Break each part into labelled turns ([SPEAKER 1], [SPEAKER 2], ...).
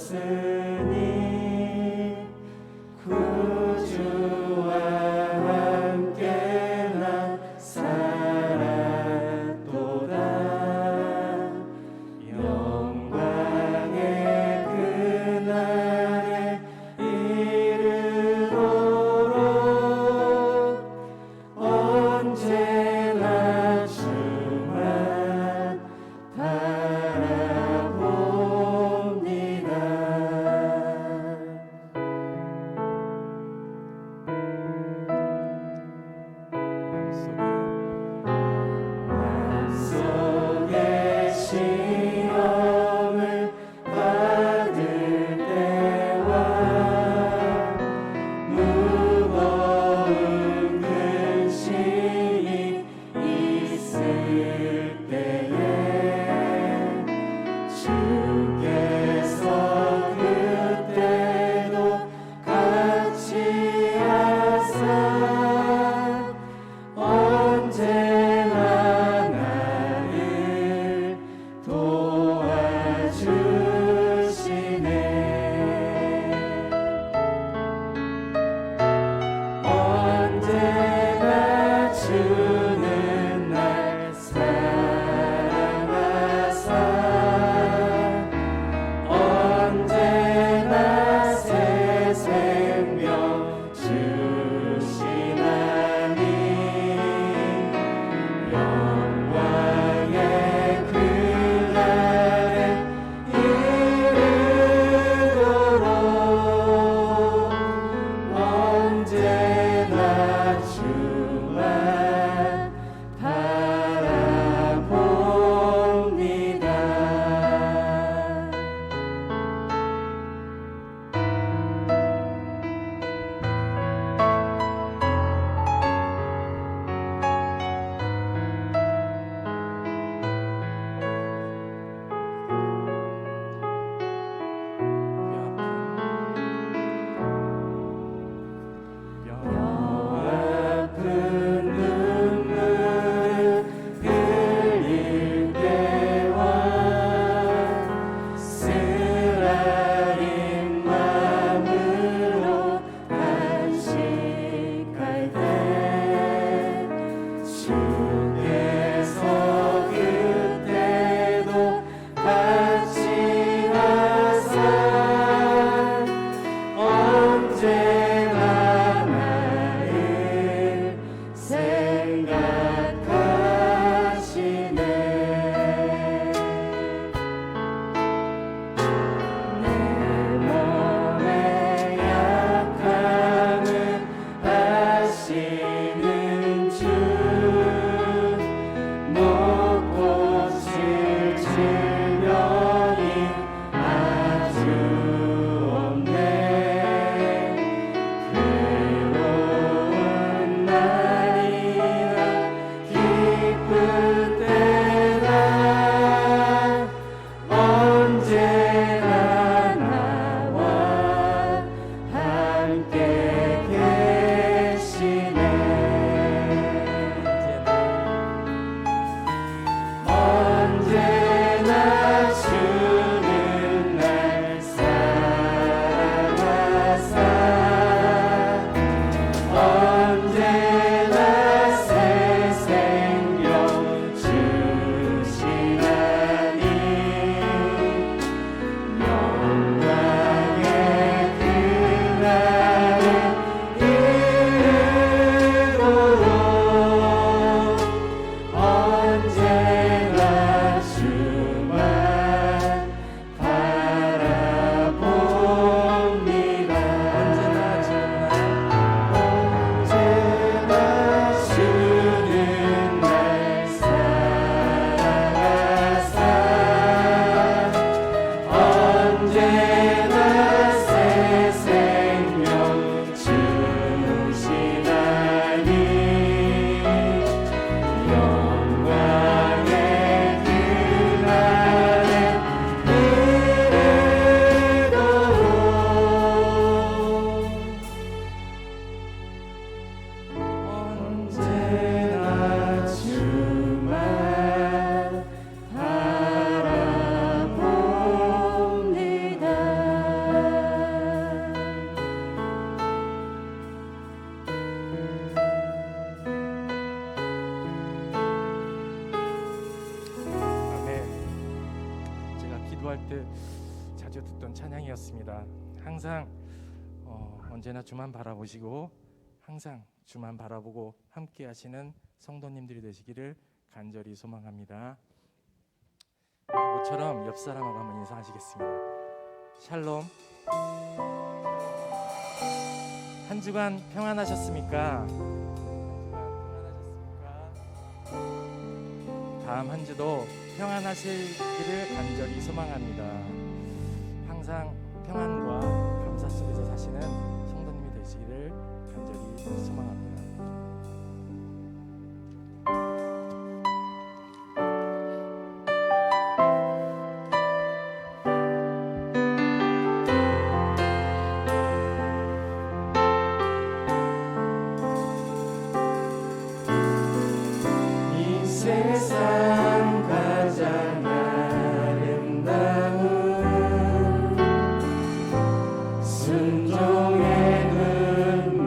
[SPEAKER 1] 주었으니 구주와 함께 난 살았도다. 영광의 그날에 이르도록 언제나 주만 바라봅니다. 마음속에 시험을 받을 때와 무거운 근심이 있을 때에 주께서 그때도 같이 하사 언제나 나를 도와주시네. 언제나 주는 날 사랑하사 언제나 새 생명 주시나니 영광의 그날에 이르도록 언제나 주만 바라봅니다. 아픈 눈물을 흘릴 때와 쓰라린 마음으로 간식할 때 주께서 그때도 같이 하사 언제나 나를 생각하시네. 내
[SPEAKER 2] 기도할 때 자주 듣던 찬양이었습니다. 항상 언제나 주만 바라보시고 항상 주만 바라보고 함께 하시는 성도님들이 되시기를 간절히 소망합니다. 모처럼 옆 사람하고 한번 인사하시겠습니다. 샬롬. 한 주간 평안하셨습니까? 다음 한 주도 평안하시기를 간절히 소망합니다. 항상 평안과 감사 속에서 사시는 성도님이 되시기를 간절히 소망합니다.
[SPEAKER 1] 이 세상 가장 아름다운 순종의 눈물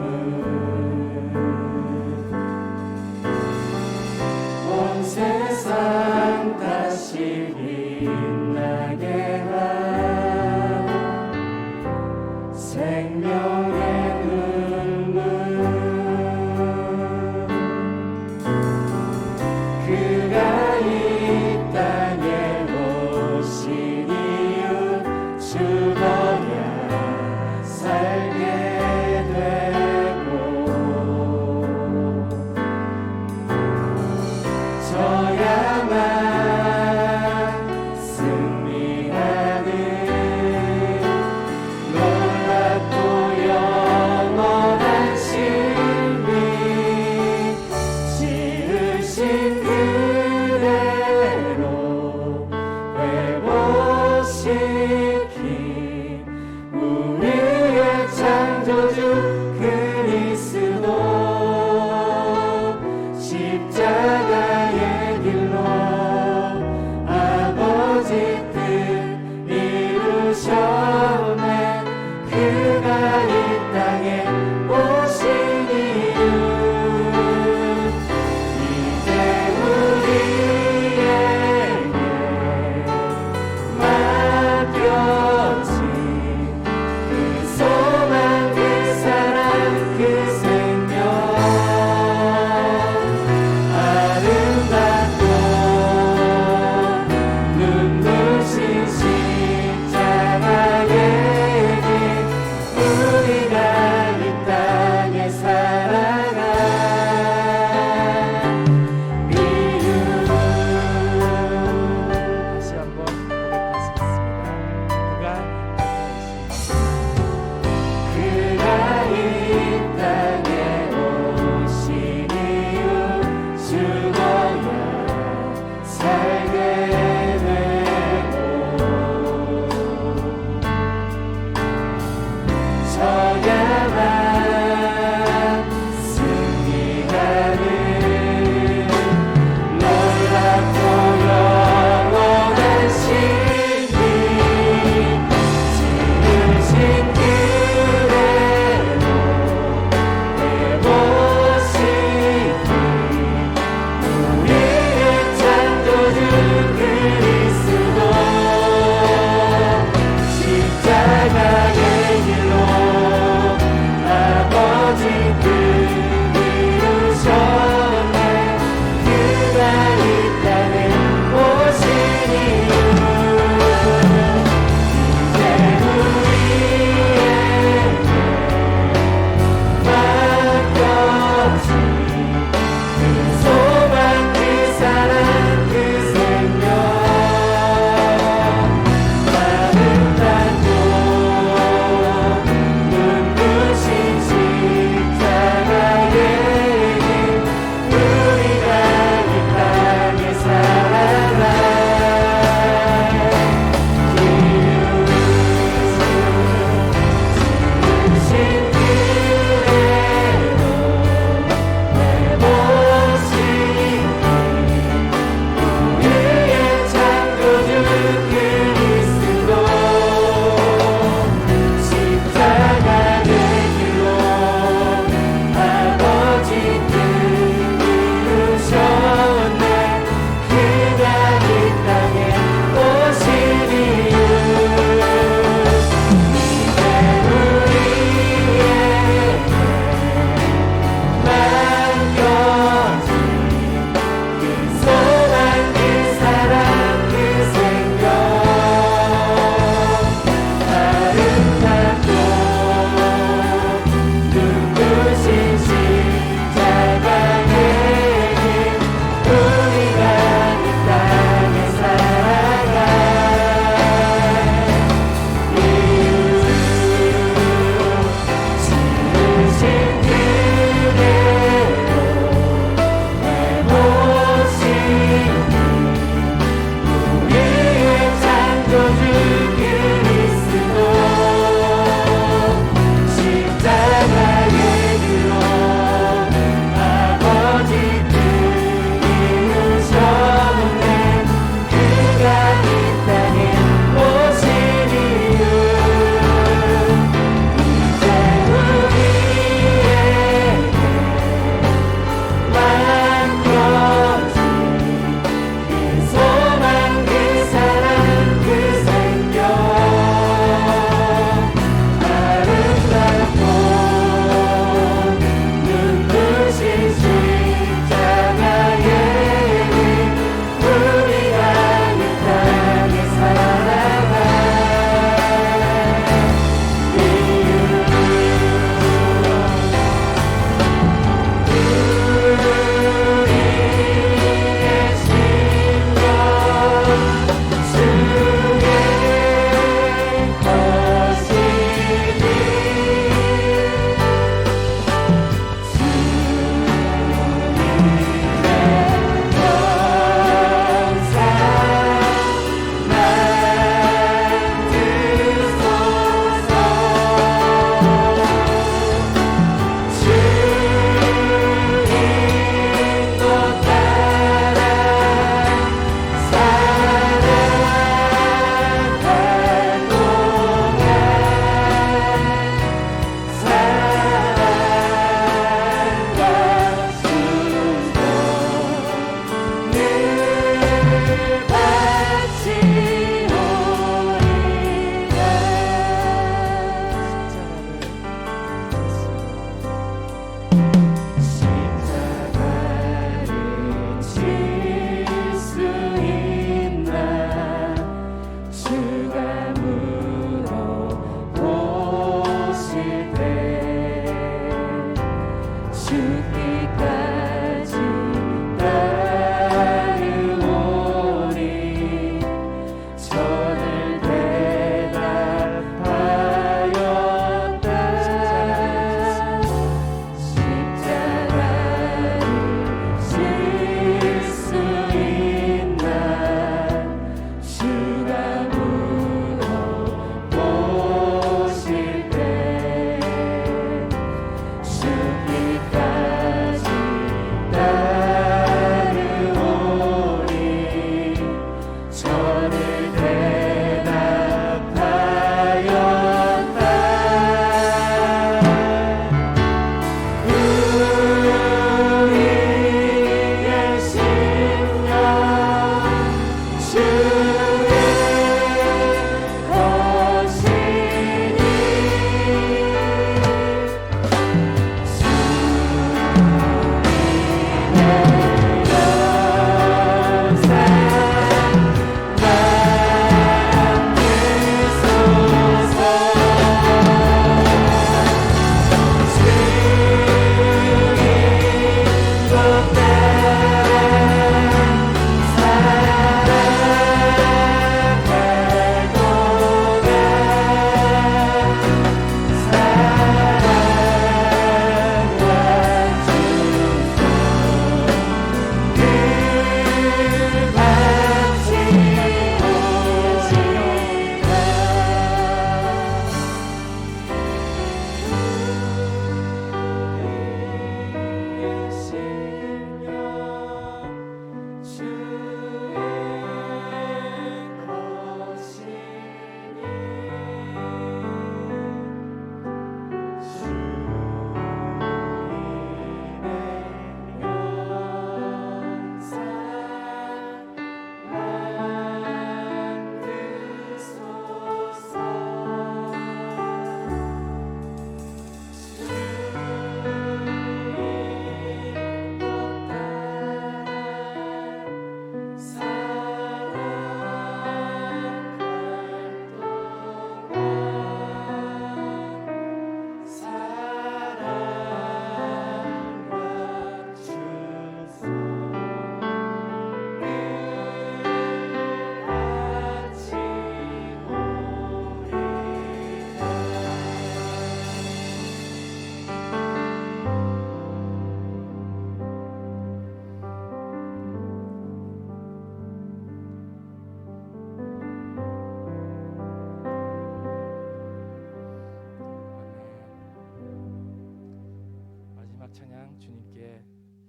[SPEAKER 2] 찬양 주님께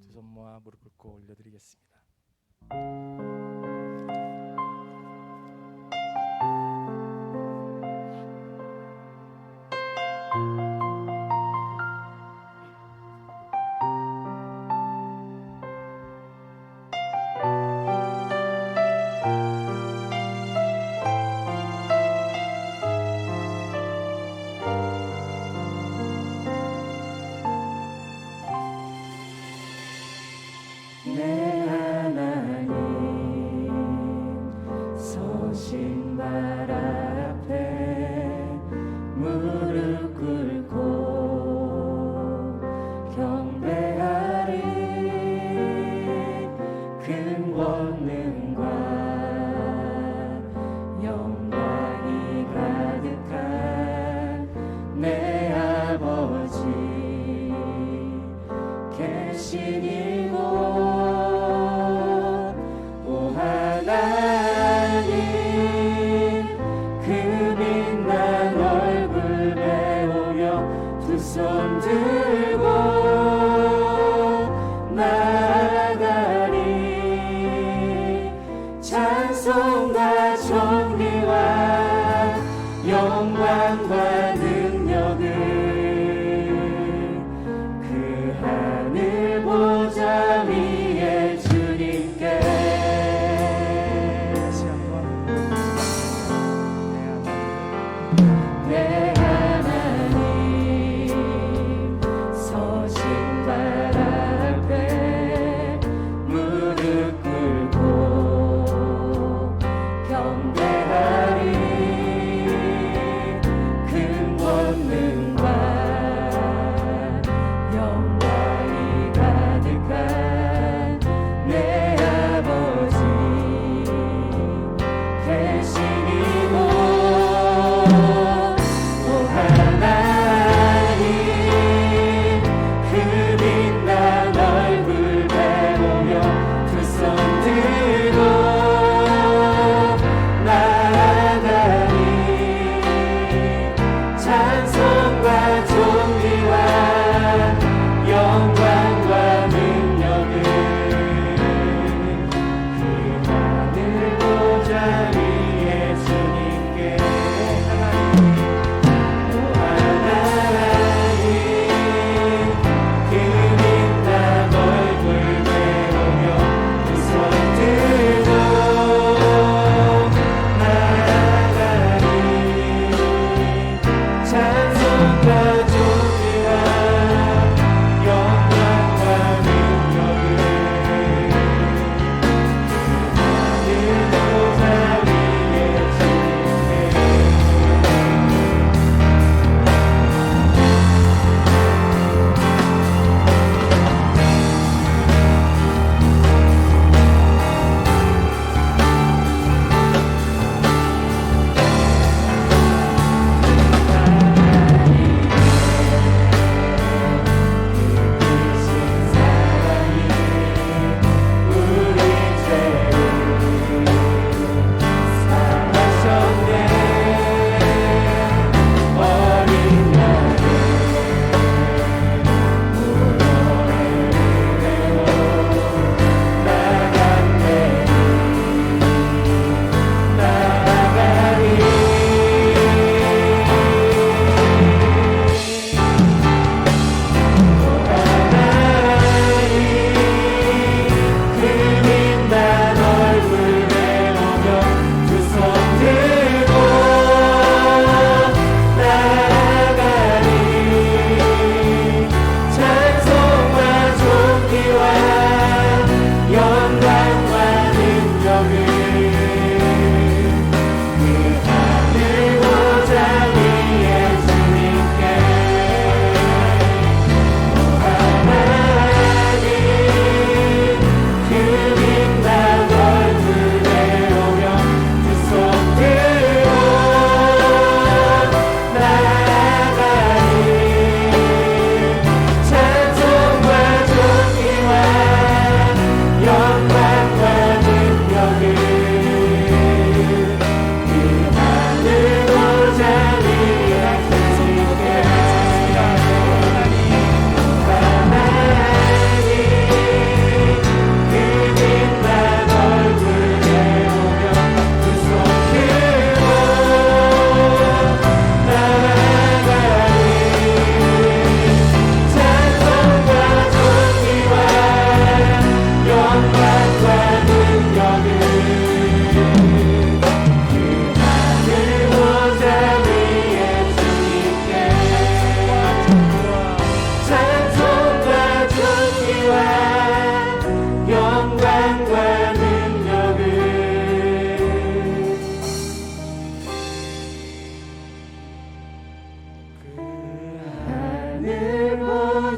[SPEAKER 2] 두 손 모아 무릎 꿇고 올려드리겠습니다.
[SPEAKER 1] 내 하나님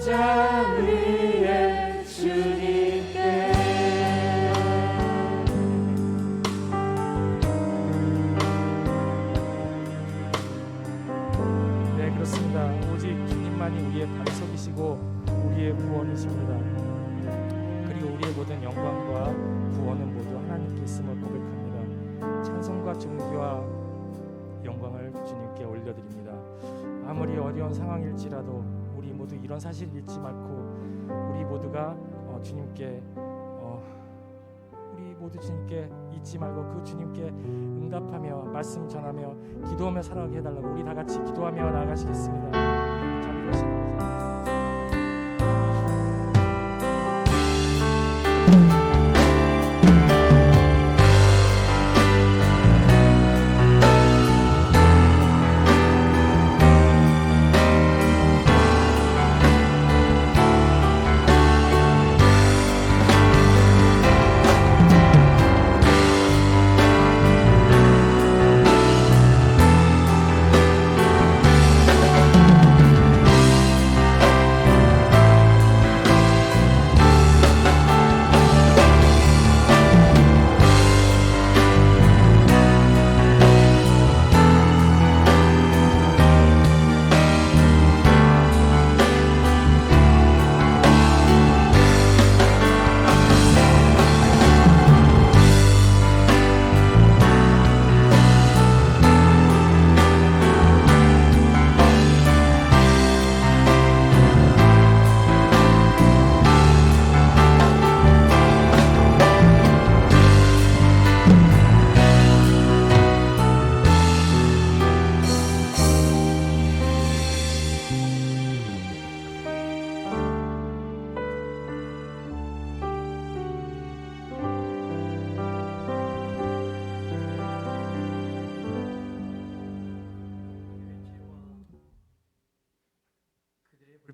[SPEAKER 1] 십자 위에 주님께
[SPEAKER 2] 네, 그렇습니다. 오직 주님만이 우리의 반석이시고 우리의 구원이십니다. 그리고 우리의 모든 영광과 구원은 모두 하나님께 있음을 고백합니다. 찬송과 존귀와 영광을 주님께 올려드립니다. 아무리 어려운 상황일지라도 우리 모두 이런 사실을 잊지 말고 우리 모두가 주님께 우리 모두 주님께 잊지 말고 그 주님께 응답하며 말씀 전하며 기도하며 살아가게 해달라고 우리 다 같이 기도하며 나아가시겠습니다. 자비로우신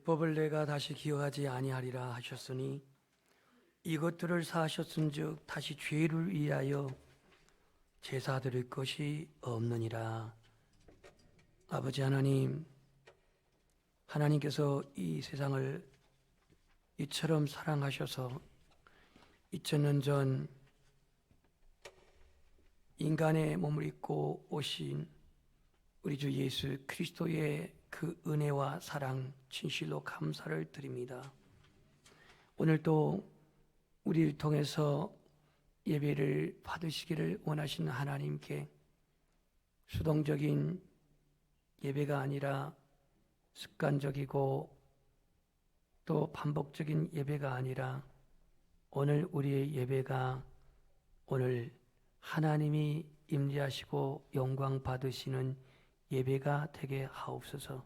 [SPEAKER 3] 율법을 내가 다시 기억하지 아니하리라 하셨으니 이것들을 사하셨은즉 다시 죄를 위하여 제사 드릴 것이 없느니라. 아버지 하나님, 하나님께서 이 세상을 이처럼 사랑하셔서 2000년 전 인간의 몸을 입고 오신 우리 주 예수 그리스도의 그 은혜와 사랑 진실로 감사를 드립니다. 오늘도 우리를 통해서 예배를 받으시기를 원하시는 하나님께 수동적인 예배가 아니라 습관적이고 또 반복적인 예배가 아니라 오늘 우리의 예배가 오늘 하나님이 임재하시고 영광 받으시는 예배가 되게 하옵소서.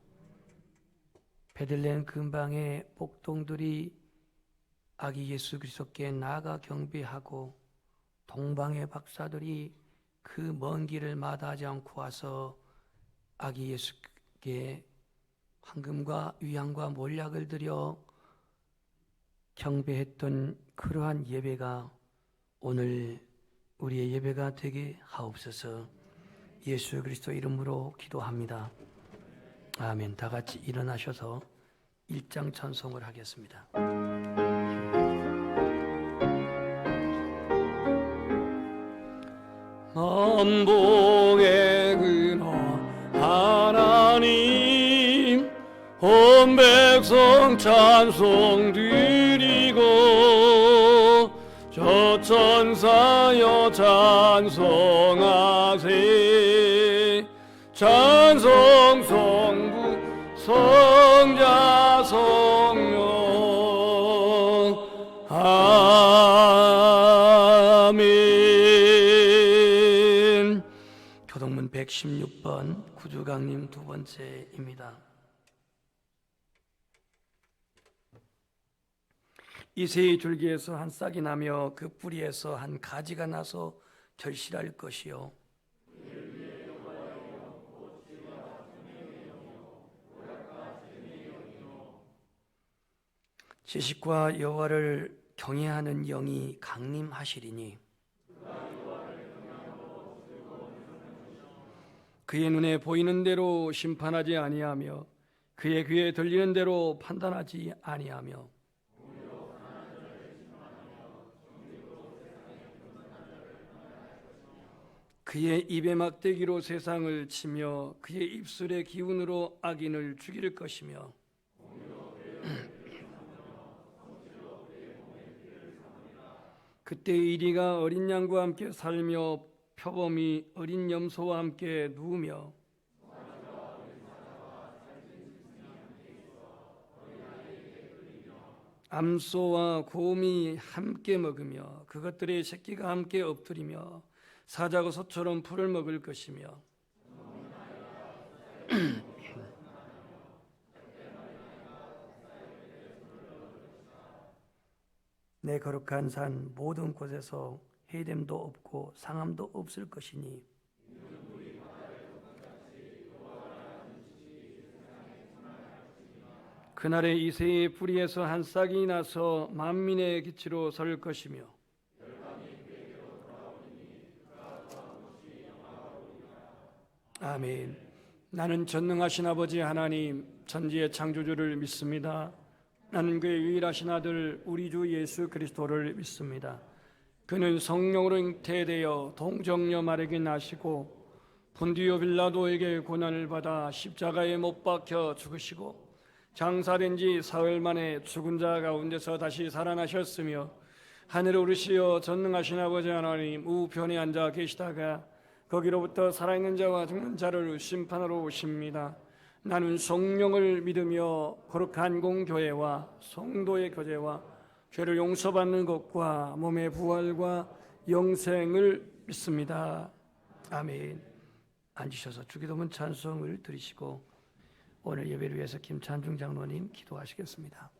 [SPEAKER 3] 베들레헴 근방의 복동들이 아기 예수 그리스도께 나아가 경배하고 동방의 박사들이 그 먼 길을 마다하지 않고 와서 아기 예수께 황금과 위향과 몰약을 드려 경배했던 그러한 예배가 오늘 우리의 예배가 되게 하옵소서. 예수 그리스도 이름으로 기도합니다. 아멘. 다 같이 일어나셔서 1장 찬송을 하겠습니다.
[SPEAKER 4] 만복의 근원 하나님 온 백성 찬송 드리고 저 천사여 찬송하세 찬송 성부 성자 성령 아멘.
[SPEAKER 3] 교동문 116번 구주강림 두 번째입니다. 이새의 줄기에서 한 싹이 나며 그 뿌리에서 한 가지가 나서 결실할 것이요 지식과 여호와를 경외하는 영이 강림하시리니 그의 눈에 보이는 대로 심판하지 아니하며 그의 귀에 들리는 대로 판단하지 아니하며 그의 입의 막대기로 세상을 치며 그의 입술의 기운으로 악인을 죽일 것이며 그때 이리가 어린 양과 함께 살며 표범이 어린 염소와 함께 누우며 암소와 곰이 함께 먹으며 그것들의 새끼가 함께 엎드리며 사자가 소처럼 풀을 먹을 것이며 내 거룩한 산 모든 곳에서 해됨도 없고 상함도 없을 것이니 그날에 이새의 뿌리에서 한 싹이 나서 만민의 기치로 설 것이며 아멘. 나는 전능하신 아버지 하나님 천지의 창조주를 믿습니다. 나는 그의 유일하신 아들 우리 주 예수 그리스도를 믿습니다. 그는 성령으로 잉태되어 동정녀 마리아에게 나시고 본디오 빌라도에게 고난을 받아 십자가에 못 박혀 죽으시고 장사된 지 사흘 만에 죽은 자 가운데서 다시 살아나셨으며 하늘에 오르시어 전능하신 아버지 하나님 우편에 앉아 계시다가 거기로부터 살아있는 자와 죽는 자를 심판하러 오십니다. 나는 성령을 믿으며 거룩한 공교회와 성도의 교제와 죄를 용서받는 것과 몸의 부활과 영생을 믿습니다. 아멘. 앉으셔서 주기도문 찬송을 드리시고 오늘 예배를 위해서 김찬중 장로님 기도하시겠습니다.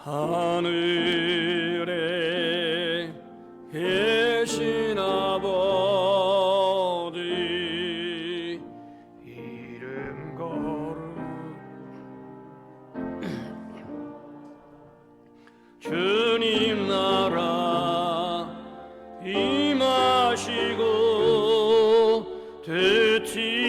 [SPEAKER 4] 하늘에 계신 아버지 이름 거룩 주님 나라 임하시고 뜻이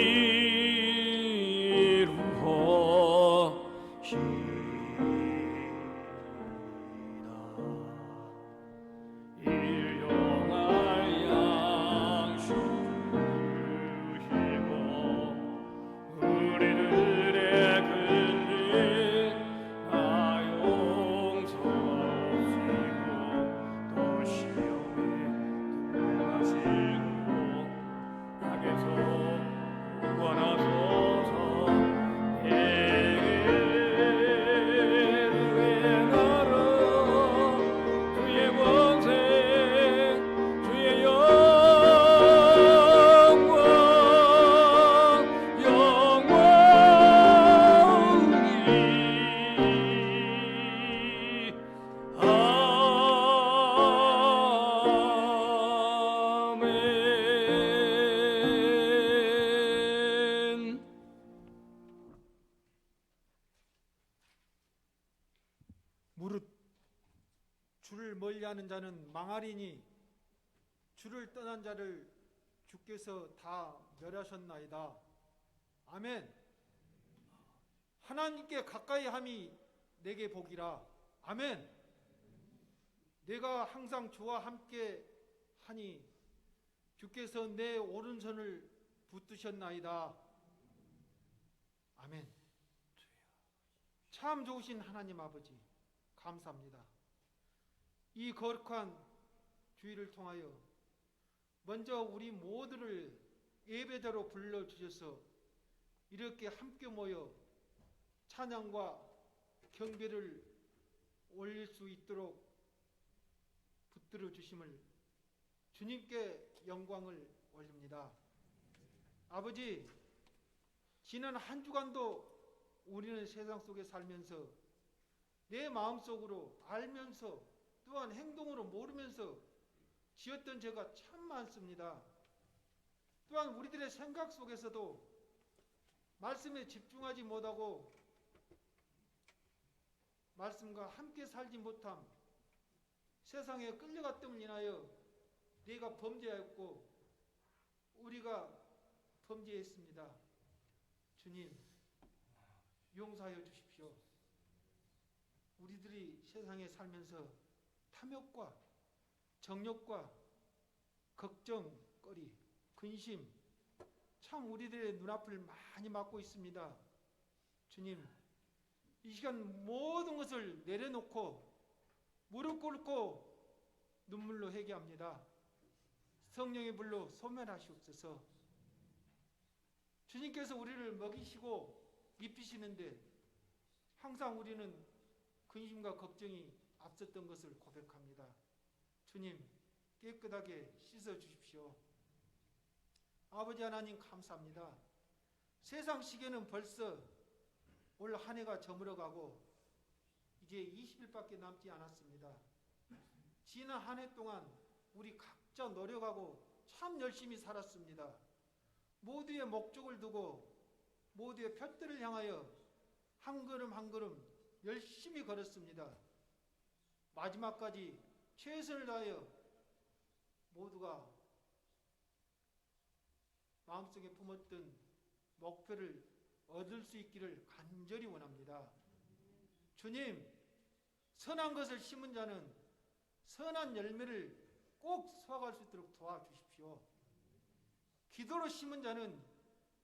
[SPEAKER 5] 무릇 주를 멀리하는 자는 망하리니 주를 떠난 자를 주께서 다 멸하셨나이다. 아멘. 하나님께 가까이 함이 내게 복이라. 아멘. 내가 항상 주와 함께 하니 주께서 내 오른손을 붙드셨나이다. 아멘. 참 좋으신 하나님 아버지 감사합니다. 이 거룩한 주일을 통하여 먼저 우리 모두를 예배자로 불러주셔서 이렇게 함께 모여 찬양과 경배를 올릴 수 있도록 붙들어 주심을 주님께 영광을 올립니다. 아버지, 지난 한 주간도 우리는 세상 속에 살면서 내 마음속으로 알면서 또한 행동으로 모르면서 지었던 죄가 참 많습니다. 또한 우리들의 생각 속에서도 말씀에 집중하지 못하고 말씀과 함께 살지 못함, 세상에 끌려갔음을 인하여 내가 범죄하였고 우리가 범죄했습니다. 주님, 용서하여 주십시오. 우리들이 세상에 살면서 탐욕과 정욕과 걱정거리, 근심, 참 우리들의 눈앞을 많이 막고 있습니다. 주님, 이 시간 모든 것을 내려놓고 무릎 꿇고 눈물로 회개합니다. 성령의 불로 소멸하시옵소서. 주님께서 우리를 먹이시고 입히시는데 항상 우리는 근심과 걱정이 앞섰던 것을 고백합니다. 주님, 깨끗하게 씻어 주십시오. 아버지 하나님 감사합니다. 세상 시계는 벌써 올 한 해가 저물어가고 이제 20일밖에 남지 않았습니다. 지난 한 해 동안 우리 각자 노력하고 참 열심히 살았습니다. 모두의 목적을 두고 모두의 표들을 향하여 한 걸음 한 걸음 열심히 걸었습니다. 마지막까지 최선을 다하여 모두가 마음속에 품었던 목표를 얻을 수 있기를 간절히 원합니다. 주님, 선한 것을 심은 자는 선한 열매를 꼭 수확할 수 있도록 도와주십시오. 기도로 심은 자는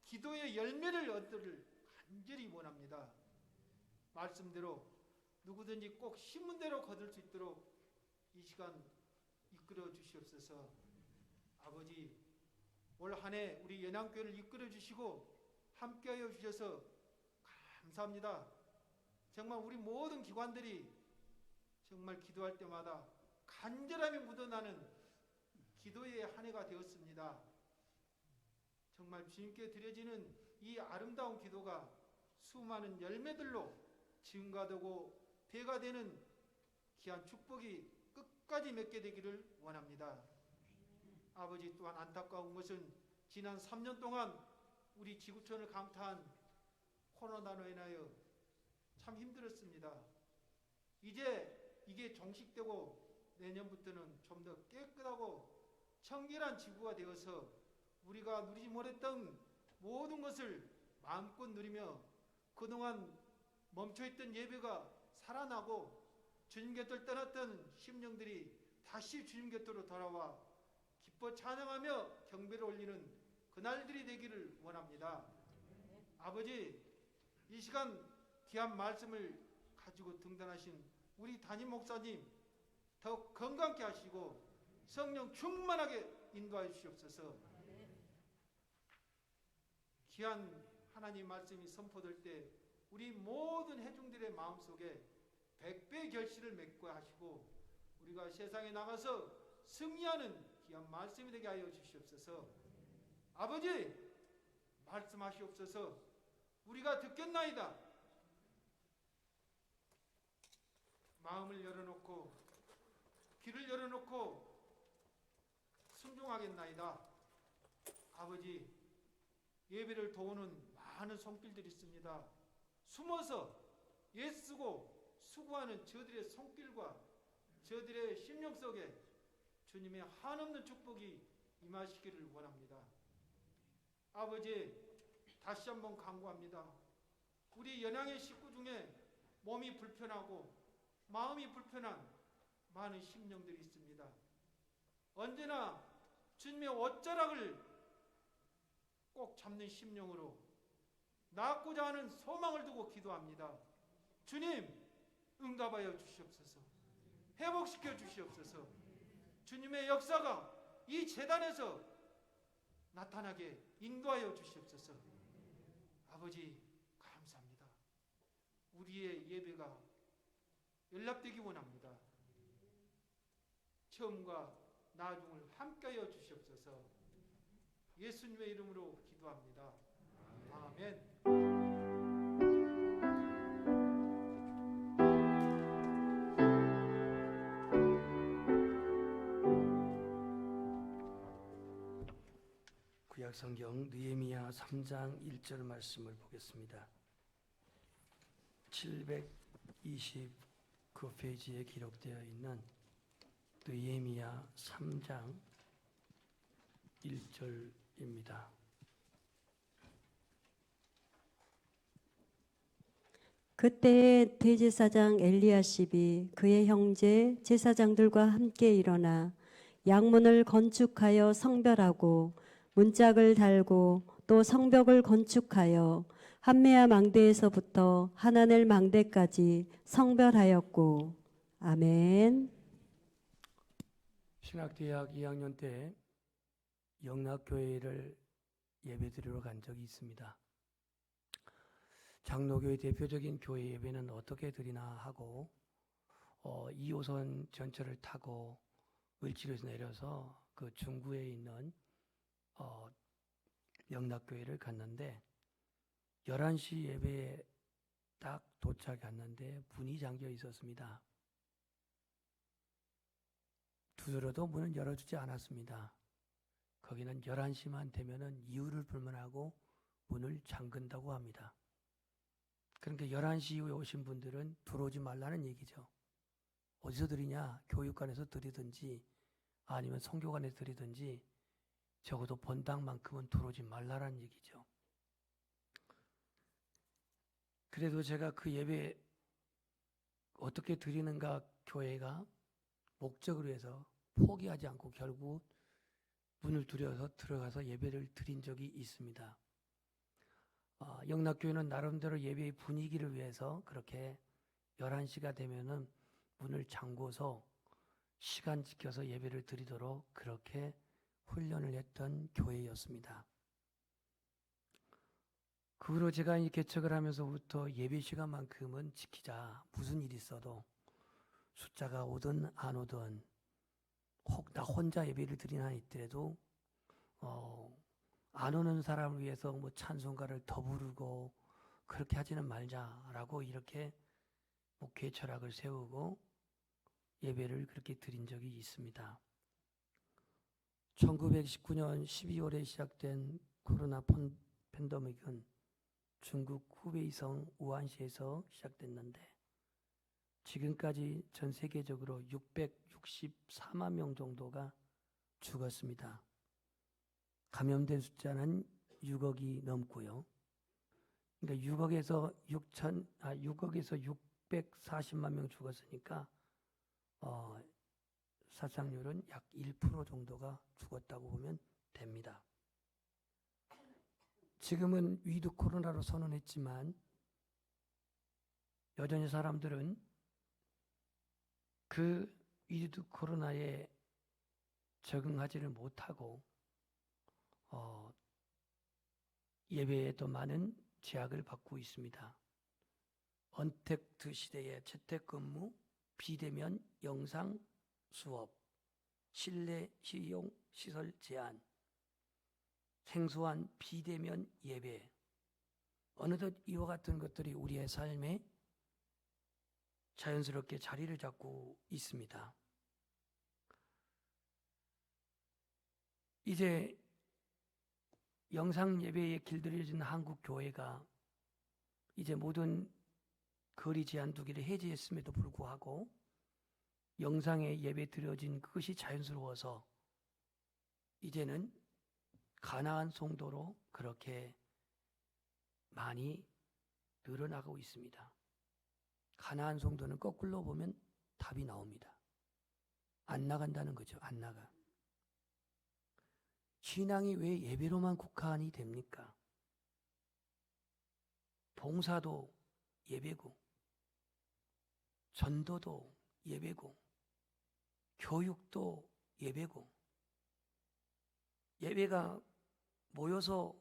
[SPEAKER 5] 기도의 열매를 얻기를 간절히 원합니다. 말씀대로 누구든지 꼭 심은 대로 거둘 수 있도록 이 시간 이끌어 주시옵소서. 아버지, 올 한 해 우리 연양교회를 이끌어 주시고 함께하여 주셔서 감사합니다. 정말 우리 모든 기관들이 정말 기도할 때마다 간절함이 묻어나는 기도의 한 해가 되었습니다. 정말 주님께 드려지는 이 아름다운 기도가 수많은 열매들로 증가되고 배가 되는 귀한 축복이 끝까지 맺게 되기를 원합니다. 아버지, 또한 안타까운 것은 지난 3년 동안 우리 지구촌을 강타한 코로나로 인하여 참 힘들었습니다. 이제 이게 종식되고 내년부터는 좀 더 깨끗하고 청결한 지구가 되어서 우리가 누리지 못했던 모든 것을 마음껏 누리며 그동안 멈춰있던 예배가 살아나고 주님 곁을 떠났던 심령들이 다시 주님 곁으로 돌아와 기뻐 찬양하며 경배를 올리는 그날들이 되기를 원합니다. 아버지, 이 시간 귀한 말씀을 가지고 등단하신 우리 담임 목사님 더욱 건강케 하시고 성령 충만하게 인도하여 주시옵소서. 귀한 하나님 말씀이 선포될 때 우리 모든 회중들의 마음속에 100배의 결실을 맺고 하시고 우리가 세상에 나가서 승리하는 귀한 말씀이 되게 하여 주시옵소서. 아버지, 말씀하시옵소서. 우리가 듣겠나이다. 마음을 열어놓고 귀를 열어놓고 순종하겠나이다. 아버지, 예배를 도우는 많은 손길들이 있습니다. 숨어서 애쓰고 수고하는 저들의 손길과 저들의 심령 속에 주님의 한없는 축복이 임하시기를 원합니다. 아버지, 다시 한번 간구합니다. 우리 연양의 식구 중에 몸이 불편하고 마음이 불편한 많은 심령들이 있습니다. 언제나 주님의 옷자락을 꼭 잡는 심령으로 낳고자 하는 소망을 두고 기도합니다. 주님, 응답하여 주시옵소서. 회복시켜 주시옵소서. 주님의 역사가 이 재단에서 나타나게 인도하여 주시옵소서. 아버지, 감사합니다. 우리의 예배가 연락되기 원합니다. 처음과 나중을 함께하여 주시옵소서. 예수님의 이름으로 기도합니다. 아멘.
[SPEAKER 3] 구약성경 느헤미야 3장 1절 말씀을 보겠습니다. 725 그 페이지에 기록되어 있는 느헤미야 3장 1절입니다.
[SPEAKER 1] 그때에 대제사장 엘리야십이 그의 형제 제사장들과 함께 일어나 양문을 건축하여 성별하고 문짝을 달고 또 성벽을 건축하여 함메아 망대에서부터 하나넬 망대까지 성별하였고. 아멘.
[SPEAKER 3] 신학대학 2학년 때 영락교회를 예배드리러 간 적이 있습니다. 장로교회 대표적인 교회 예배는 어떻게 드리나 하고 2호선 전철을 타고 을지로에서 내려서 그 중구에 있는 영락교회를 갔는데 11시 예배에 딱 도착했는데 문이 잠겨 있었습니다. 두드려도 문은 열어주지 않았습니다. 거기는 11시만 되면은 이유를 불문하고 문을 잠근다고 합니다. 그러니까 11시 이후에 오신 분들은 들어오지 말라는 얘기죠. 어디서 드리냐? 교육관에서 드리든지 아니면 성교관에서 드리든지 적어도 본당만큼은 들어오지 말라는 얘기죠. 그래도 제가 그 예배 어떻게 드리는가 교회가 목적으로 해서 포기하지 않고 결국 문을 두려워서 들어가서 예배를 드린 적이 있습니다. 영락교회는 나름대로 예배의 분위기를 위해서 그렇게 11시가 되면은 문을 잠궈서 시간 지켜서 예배를 드리도록 그렇게 훈련을 했던 교회였습니다. 그 후로 제가 이 개척을 하면서부터 예배 시간만큼은 지키자. 무슨 일이 있어도 숫자가 오든 안 오든 혹 나 혼자 예배를 드리나 있더라도 안 오는 사람을 위해서 뭐 찬송가를 더 부르고 그렇게 하지는 말자라고 이렇게 목회 철학을 세우고 예배를 그렇게 드린 적이 있습니다. 1919년 12월에 시작된 코로나 팬데믹은 중국 후베이성 우한시에서 시작됐는데 지금까지 전 세계적으로 664만 명 정도가 죽었습니다. 감염된 숫자는 6억이 넘고요. 그러니까 6억에서 640만 명 죽었으니까 사상률은 약 1% 정도가 죽었다고 보면 됩니다. 지금은 위드 코로나로 선언했지만 여전히 사람들은 그 위드 코로나에 적응하지를 못하고 예배에도 많은 제약을 받고 있습니다. 언택트 시대의 재택근무, 비대면 영상 수업, 실내 시용 시설 제한, 생소한 비대면 예배, 어느덧 이와 같은 것들이 우리의 삶에 자연스럽게 자리를 잡고 있습니다. 이제 영상 예배에 길들여진 한국 교회가 이제 모든 거리 제한 두기를 해제했음에도 불구하고 영상에 예배 드려진 그것이 자연스러워서 이제는 가나안 성도로 그렇게 많이 늘어나고 있습니다. 가나안 성도는 거꾸로 보면 답이 나옵니다. 안 나간다는 거죠. 안 나가. 신앙이 왜 예배로만 국한이 됩니까? 봉사도 예배고, 전도도 예배고, 교육도 예배고, 예배가 모여서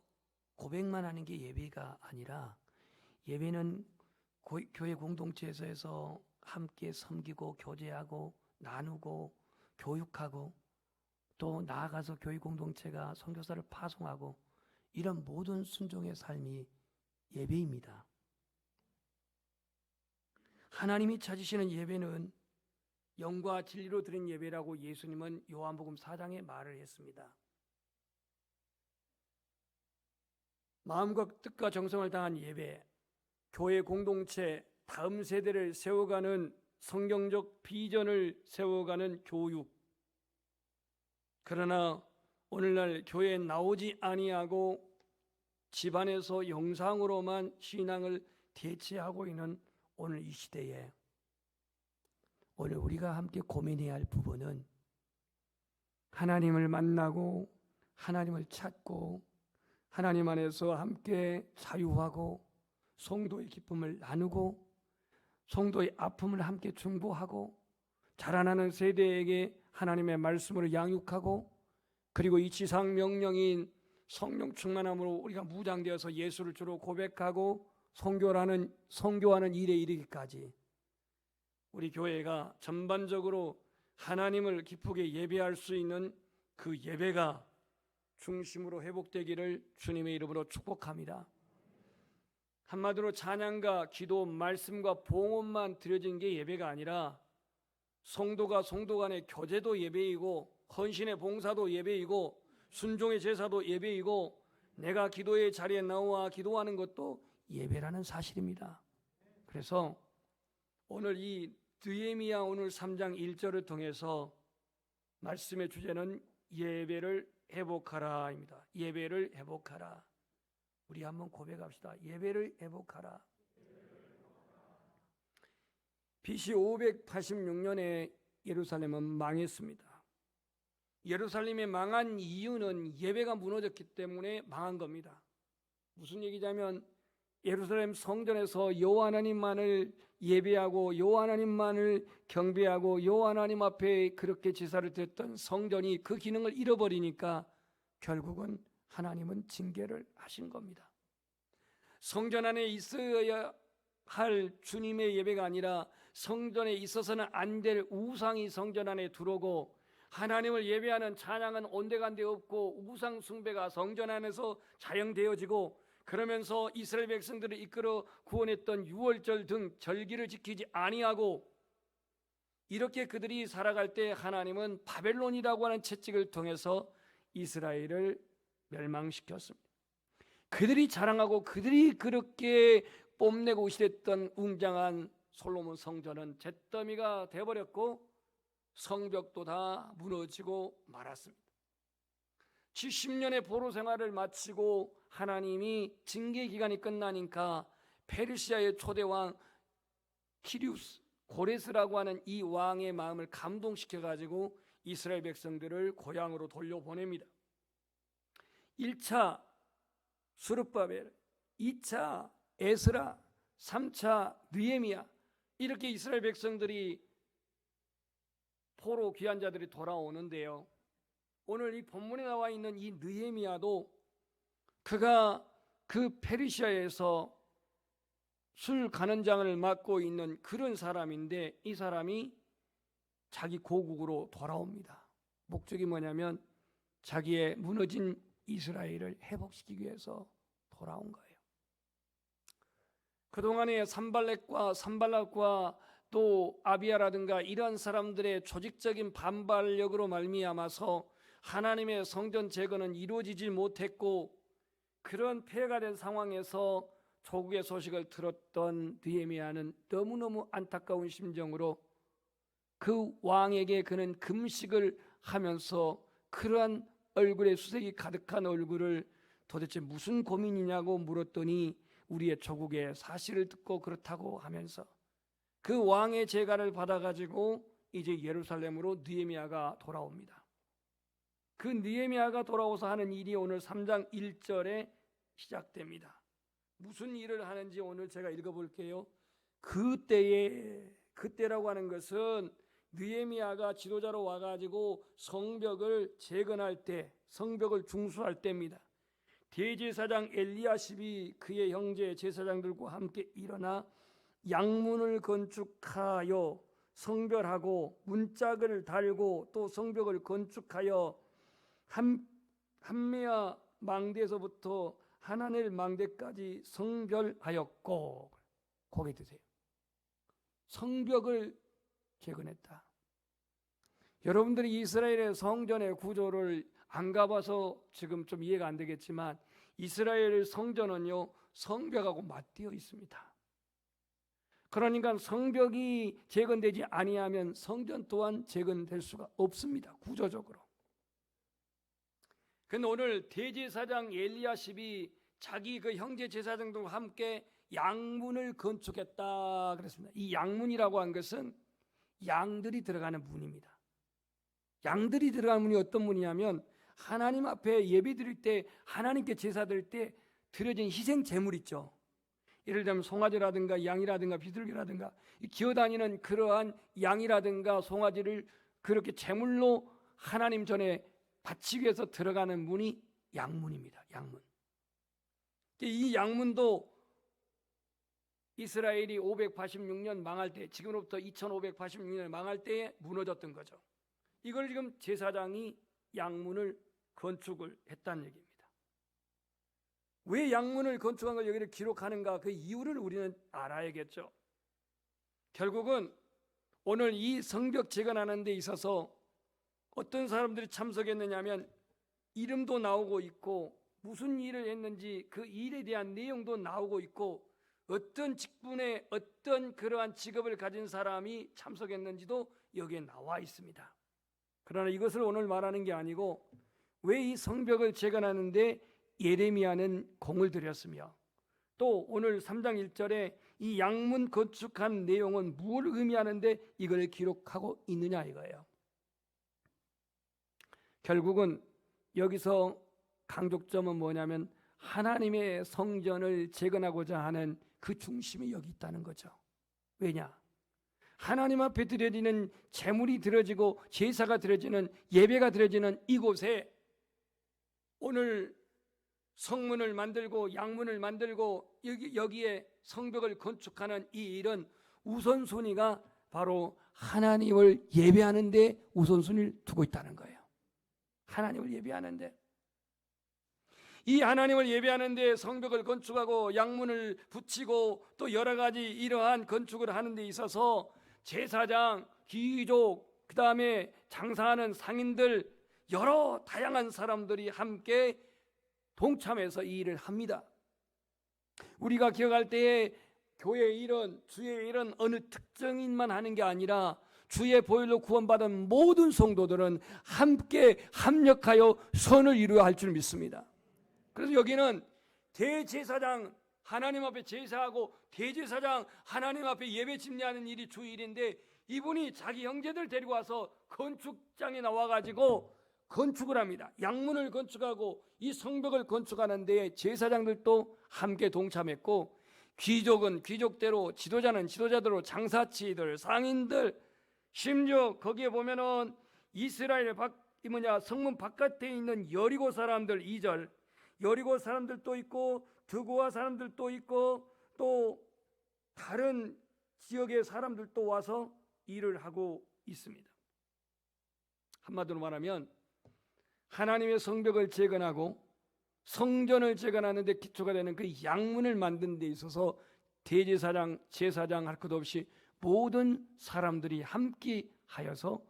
[SPEAKER 3] 고백만 하는 게 예배가 아니라 예배는 교회 공동체에서 함께 섬기고 교제하고 나누고 교육하고 또 나아가서 교회 공동체가 선교사를 파송하고 이런 모든 순종의 삶이 예배입니다. 하나님이 찾으시는 예배는 영과 진리로 드린 예배라고 예수님은 요한복음 4장에 말을 했습니다. 마음과 뜻과 정성을 다한 예배, 교회 공동체, 다음 세대를 세워가는 성경적 비전을 세워가는 교육. 그러나 오늘날 교회에 나오지 아니하고 집안에서 영상으로만 신앙을 대체하고 있는 오늘 이 시대에 오늘 우리가 함께 고민해야 할 부분은 하나님을 만나고 하나님을 찾고 하나님 안에서 함께 사유하고 성도의 기쁨을 나누고 성도의 아픔을 함께 중보하고 자라나는 세대에게 하나님의 말씀으로 양육하고 그리고 이 지상 명령인 성령 충만함으로 우리가 무장되어서 예수를 주로 고백하고 선교하는 일에 이르기까지 우리 교회가 전반적으로 하나님을 기쁘게 예배할 수 있는 그 예배가 중심으로 회복되기를 주님의 이름으로 축복합니다. 한마디로 찬양과 기도, 말씀과 봉헌만 드려진 게 예배가 아니라 성도가 성도 간의 교제도 예배이고 헌신의 봉사도 예배이고 순종의 제사도 예배이고 내가 기도의 자리에 나와 기도하는 것도 예배라는 사실입니다. 그래서 오늘 이 느헤미야 오늘 3장 1절을 통해서 말씀의 주제는 예배를 회복하라입니다. 예배를 회복하라. 우리 한번 고백합시다. 예배를 회복하라. BC 586년에 예루살렘은 망했습니다. 예루살렘이 망한 이유는 예배가 무너졌기 때문에 망한 겁니다. 무슨 얘기냐면 예루살렘 성전에서 여호와 하나님만을 예배하고 여호와 하나님만을 경배하고 여호와 하나님 앞에 그렇게 제사를 드렸던 성전이 그 기능을 잃어버리니까 결국은 하나님은 징계를 하신 겁니다. 성전 안에 있어야 할 주님의 예배가 아니라 성전에 있어서는 안 될 우상이 성전 안에 들어오고 하나님을 예배하는 찬양은 온데간데 없고 우상 숭배가 성전 안에서 자영되어지고 그러면서 이스라엘 백성들을 이끌어 구원했던 유월절 등 절기를 지키지 아니하고 이렇게 그들이 살아갈 때 하나님은 바벨론이라고 하는 채찍을 통해서 이스라엘을 멸망시켰습니다. 그들이 자랑하고 그들이 그렇게 뽐내고 의식했던 웅장한 솔로몬 성전은 잿더미가 되어버렸고 성벽도 다 무너지고 말았습니다. 70년의 포로 생활을 마치고 하나님이 징계 기간이 끝나니까 페르시아의 초대왕 키리우스 고레스라고 하는 이 왕의 마음을 감동시켜 가지고 이스라엘 백성들을 고향으로 돌려보냅니다. 1차 스룹바벨, 2차 에스라, 3차 느헤미야 이렇게 이스라엘 백성들이 포로 귀한 자들이 돌아오는데요. 오늘 이 본문에 나와 있는 이 느헤미야도 그가 그 페르시아에서 술 간원장을 맡고 있는 그런 사람인데 이 사람이 자기 고국으로 돌아옵니다. 목적이 뭐냐면 자기의 무너진 이스라엘을 회복시키기 위해서 돌아온 거예요. 그동안에 산발락과 또 아비야라든가 이런 사람들의 조직적인 반발력으로 말미암아서 하나님의 성전 재건은 이루어지지 못했고 그런 폐해가 된 상황에서 조국의 소식을 들었던 느헤미야는 너무너무 안타까운 심정으로 그 왕에게 그는 금식을 하면서 그러한 얼굴에 수색이 가득한 얼굴을 도대체 무슨 고민이냐고 물었더니 우리의 조국의 사실을 듣고 그렇다고 하면서 그 왕의 제가를 받아가지고 이제 예루살렘으로 느헤미야가 돌아옵니다. 그 느헤미야가 돌아와서 하는 일이 오늘 3장 1절에 시작됩니다. 무슨 일을 하는지 오늘 제가 읽어볼게요. 그때라고 하는 것은 느헤미야가 지도자로 와가지고 성벽을 재건할 때, 성벽을 중수할 때입니다. 대제사장 엘리야십이 그의 형제 제사장들과 함께 일어나 양문을 건축하여 성별하고 문짝을 달고 또 성벽을 건축하여 한메아 망대에서부터 하나넬 망대까지 성별하였고, 고개 드세요. 성벽을 재건했다. 여러분들이 이스라엘의 성전의 구조를 안 가봐서 지금 좀 이해가 안 되겠지만 이스라엘 성전은요 성벽하고 맞대어 있습니다. 그러니까 성벽이 재건되지 아니하면 성전 또한 재건될 수가 없습니다. 구조적으로. 근데 오늘 대제사장 엘리야십이 자기 그 형제 제사장들과 함께 양문을 건축했다 그랬습니다. 이 양문이라고 한 것은 양들이 들어가는 문입니다. 양들이 들어가는 문이 어떤 문이냐면 하나님 앞에 예배 드릴 때, 하나님께 제사 드릴 때 드려진 희생 제물 있죠. 예를 들면 송아지라든가 양이라든가 비둘기라든가 기어다니는 그러한 양이라든가 송아지를 그렇게 제물로 하나님 전에 바치기 위해서 들어가는 문이 양문입니다. 양문. 이 양문도 이스라엘이 586년 망할 때, 지금으로부터 2586년 망할 때에 무너졌던 거죠. 이걸 지금 제사장이 양문을 건축을 했다는 얘기입니다. 왜 양문을 건축한 걸 여기를 기록하는가, 그 이유를 우리는 알아야겠죠. 결국은 오늘 이 성벽 재건하는 데 있어서 어떤 사람들이 참석했느냐면 이름도 나오고 있고 무슨 일을 했는지 그 일에 대한 내용도 나오고 있고 어떤 직분에 어떤 그러한 직업을 가진 사람이 참석했는지도 여기에 나와 있습니다. 그러나 이것을 오늘 말하는 게 아니고 왜 이 성벽을 재건하는데 예레미야는 공을 들였으며 또 오늘 3장 1절에 이 양문 건축한 내용은 무엇을 의미하는데 이걸 기록하고 있느냐 이거예요. 결국은 여기서 강조점은 뭐냐면 하나님의 성전을 재건하고자 하는 그 중심이 여기 있다는 거죠. 왜냐? 하나님 앞에 드려지는 제물이 드려지고 제사가 드려지는 예배가 드려지는 이곳에 오늘 성문을 만들고 양문을 만들고 여기에 성벽을 건축하는 이 일은 우선순위가 바로 하나님을 예배하는 데 우선순위를 두고 있다는 거예요. 하나님을 예배하는데, 이 하나님을 예배하는데 성벽을 건축하고 양문을 붙이고 또 여러 가지 이러한 건축을 하는 데 있어서 제사장, 귀족, 그 다음에 장사하는 상인들 여러 다양한 사람들이 함께 동참해서 이 일을 합니다. 우리가 기억할 때에 교회의 일은, 주의 일은 어느 특정인만 하는 게 아니라 주의 보혈로 구원받은 모든 성도들은 함께 합력하여 선을 이루어야 할 줄 믿습니다. 그래서 여기는 대제사장 하나님 앞에 제사하고 대제사장 하나님 앞에 예배 집례하는 일이 주일인데 이분이 자기 형제들 데리고 와서 건축장에 나와가지고 건축을 합니다. 양문을 건축하고 이 성벽을 건축하는 데에 제사장들도 함께 동참했고 귀족은 귀족대로, 지도자는 지도자대로, 장사치들, 상인들, 심지어 거기에 보면은 이스라엘 성문 바깥에 있는 여리고 사람들 2절, 여리고 사람들도 있고 드고아 사람들도 있고 또 다른 지역의 사람들도 와서 일을 하고 있습니다. 한마디로 말하면 하나님의 성벽을 재건하고 성전을 재건하는 데 기초가 되는 그 양문을 만드는 데 있어서 대제사장, 제사장 할 것 없이 모든 사람들이 함께 하여서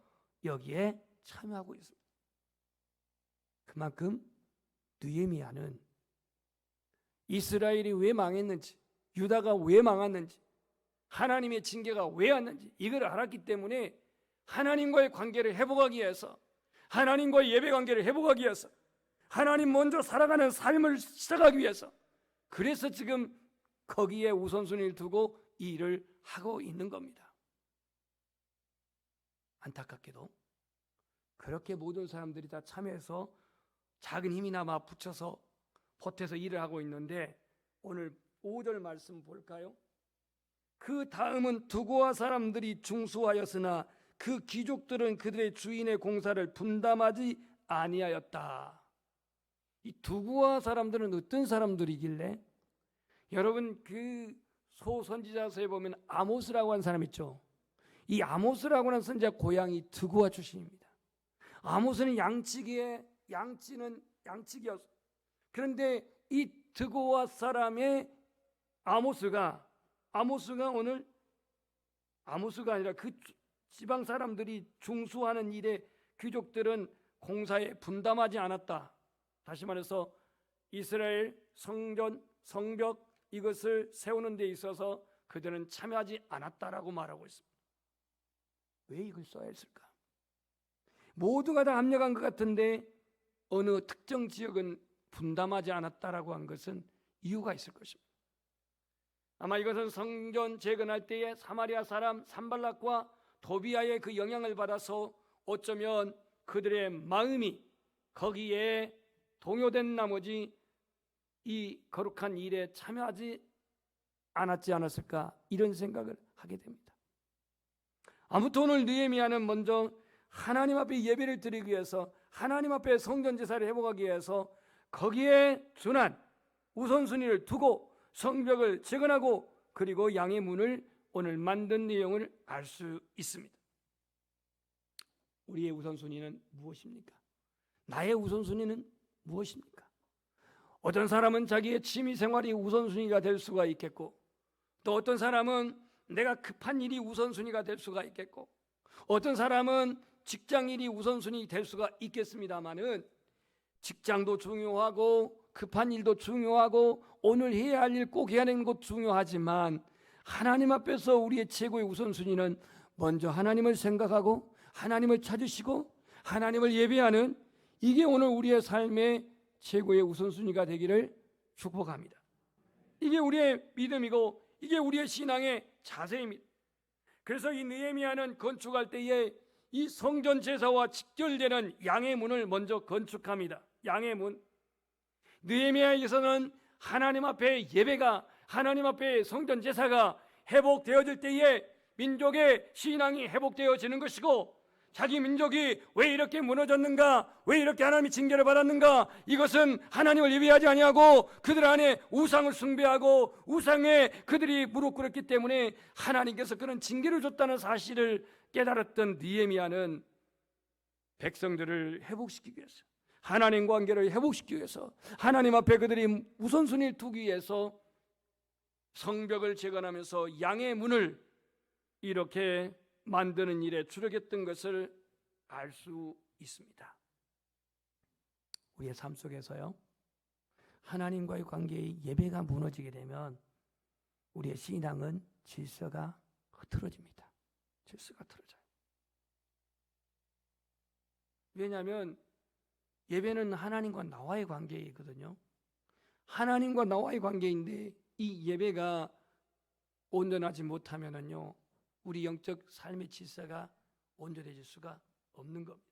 [SPEAKER 3] 여기에 참여하고 있습니다. 그만큼 느헤미야는 이스라엘이 왜 망했는지, 유다가 왜 망했는지, 하나님의 징계가 왜 왔는지 이걸 알았기 때문에 하나님과의 관계를 회복하기 위해서, 하나님과의 예배 관계를 회복하기 위해서, 하나님 먼저 살아가는 삶을 시작하기 위해서, 그래서 지금 거기에 우선순위를 두고 이 일을 하고 있는 겁니다. 안타깝게도 그렇게 모든 사람들이 다 참여해서 작은 힘이나마 붙여서 보태서 일을 하고 있는데 오늘 5절 말씀 볼까요? 그 다음은 두고아 사람들이 중수하였으나 그 귀족들은 그들의 주인의 공사를 분담하지 아니하였다. 이 두고아 사람들은 어떤 사람들이길래? 여러분 그 소선지자서에 보면 아모스라고 하는 사람 있죠. 이 아모스라고 하는 선지자 고향이 두고아 출신입니다. 아모스는 양치는 양치기였어. 그런데 이 드고아 사람의 아모스가 오늘 아모스가 아니라 그 지방 사람들이 중수하는 일에 귀족들은 공사에 분담하지 않았다. 다시 말해서 이스라엘 성전, 성벽 이것을 세우는 데 있어서 그들은 참여하지 않았다라고 말하고 있습니다. 왜 이걸 써야 했을까? 모두가 다 합력한 것 같은데 어느 특정 지역은 분담하지 않았다라고 한 것은 이유가 있을 것입니다. 아마 이것은 성전 재건할 때에 사마리아 사람 산발락과 도비아의 그 영향을 받아서 어쩌면 그들의 마음이 거기에 동요된 나머지 이 거룩한 일에 참여하지 않았지 않았을까, 이런 생각을 하게 됩니다. 아무튼 오늘 느헤미야는 먼저 하나님 앞에 예배를 드리기 위해서, 하나님 앞에 성전 제사를 회복하기 위해서 거기에 준한 우선순위를 두고 성벽을 재건하고 그리고 양의 문을 오늘 만든 내용을 알 수 있습니다. 우리의 우선순위는 무엇입니까? 나의 우선순위는 무엇입니까? 어떤 사람은 자기의 취미생활이 우선순위가 될 수가 있겠고, 또 어떤 사람은 내가 급한 일이 우선순위가 될 수가 있겠고, 어떤 사람은 직장일이 우선순위 될 수가 있겠습니다마는 직장도 중요하고 급한 일도 중요하고 오늘 해야 할 일 꼭 해야 하는 것 중요하지만 하나님 앞에서 우리의 최고의 우선순위는 먼저 하나님을 생각하고 하나님을 찾으시고 하나님을 예배하는, 이게 오늘 우리의 삶의 최고의 우선순위가 되기를 축복합니다. 이게 우리의 믿음이고 이게 우리의 신앙의 자세입니다. 그래서 이 느헤미야는 건축할 때에 이 성전 제사와 직결되는 양의 문을 먼저 건축합니다. 양의 문. 느헤미야에서는 하나님 앞에 예배가, 하나님 앞에 성전 제사가 회복되어질 때에 민족의 신앙이 회복되어지는 것이고, 자기 민족이 왜 이렇게 무너졌는가, 왜 이렇게 하나님이 징계를 받았는가, 이것은 하나님을 예배하지 아니하고 그들 안에 우상을 숭배하고 우상에 그들이 무릎 꿇었기 때문에 하나님께서 그런 징계를 줬다는 사실을 깨달았던 느헤미야는 백성들을 회복시키기 위해서, 하나님 관계를 회복시키기 위해서, 하나님 앞에 그들이 우선순위를 두기 위해서 성벽을 재건하면서 양의 문을 이렇게 만드는 일에 주력했던 것을 알 수 있습니다. 우리의 삶 속에서요, 하나님과의 관계의 예배가 무너지게 되면 우리의 신앙은 질서가 흐트러집니다. 질서가 흐트러져요. 왜냐하면 예배는 하나님과 나와의 관계이거든요. 하나님과 나와의 관계인데 이 예배가 온전하지 못하면은요, 우리 영적 삶의 질서가 온전해질 수가 없는 겁니다.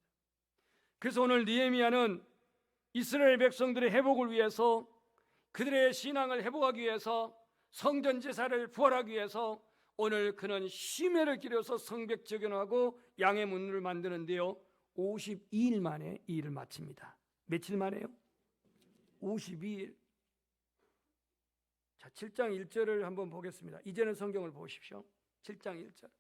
[SPEAKER 3] 그래서 오늘 느헤미야는 이스라엘 백성들의 회복을 위해서, 그들의 신앙을 회복하기 위해서, 성전 제사를 부활하기 위해서 오늘 그는 심혈을 기울여서 성벽 재건하고 양의 문을 만드는데요, 52일 만에 이 일을 마칩니다. 며칠 만에요? 52일. 자, 7장 1절을 한번 보겠습니다. 이제는 성경을 보십시오. 7장 1절.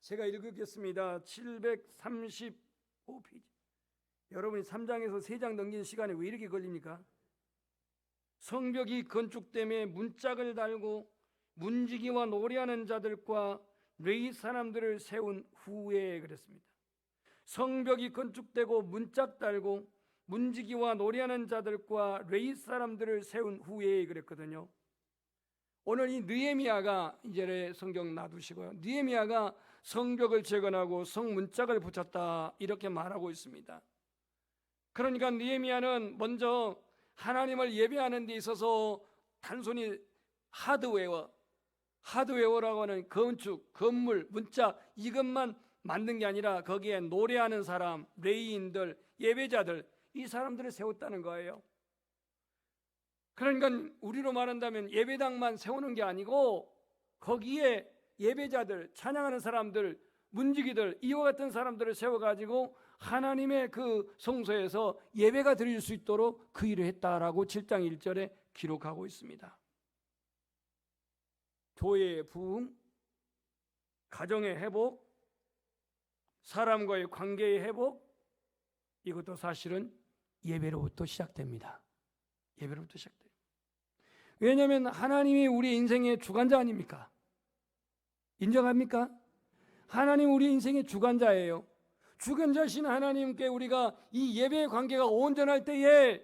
[SPEAKER 3] 제가 읽겠습니다. 735페이지. 여러분이 3장에서 3장 넘기는 시간에 왜 이렇게 걸립니까? 성벽이 건축됨에 문짝을 달고 문지기와 노래하는 자들과 레위 사람들을 세운 후에, 그랬습니다. 성벽이 건축되고 문짝 달고 문지기와 노래하는 자들과 레위 사람들을 세운 후에, 그랬거든요. 오늘 이 느헤미야가, 이제 성경 놔두시고요, 느헤미야가 성벽을 재건하고 성문짝을 붙였다 이렇게 말하고 있습니다. 그러니까 느헤미야는 먼저 하나님을 예배하는 데 있어서 단순히 하드웨어라고 하는 건축, 건물, 문짝 이것만 만든 게 아니라 거기에 노래하는 사람, 레위인들, 예배자들, 이 사람들을 세웠다는 거예요. 그러니까 우리로 말한다면 예배당만 세우는 게 아니고 거기에 예배자들, 찬양하는 사람들, 문지기들, 이와 같은 사람들을 세워가지고 하나님의 그 성소에서 예배가 드릴 수 있도록 그 일을 했다라고 7장 1절에 기록하고 있습니다. 교회의 부흥, 가정의 회복, 사람과의 관계의 회복, 이것도 사실은 예배로부터 시작됩니다. 예배로부터 시작돼요. 왜냐하면 하나님이 우리 인생의 주관자 아닙니까? 인정합니까? 하나님 우리 인생의 주관자예요. 주관자신 하나님께 우리가 이 예배의 관계가 온전할 때에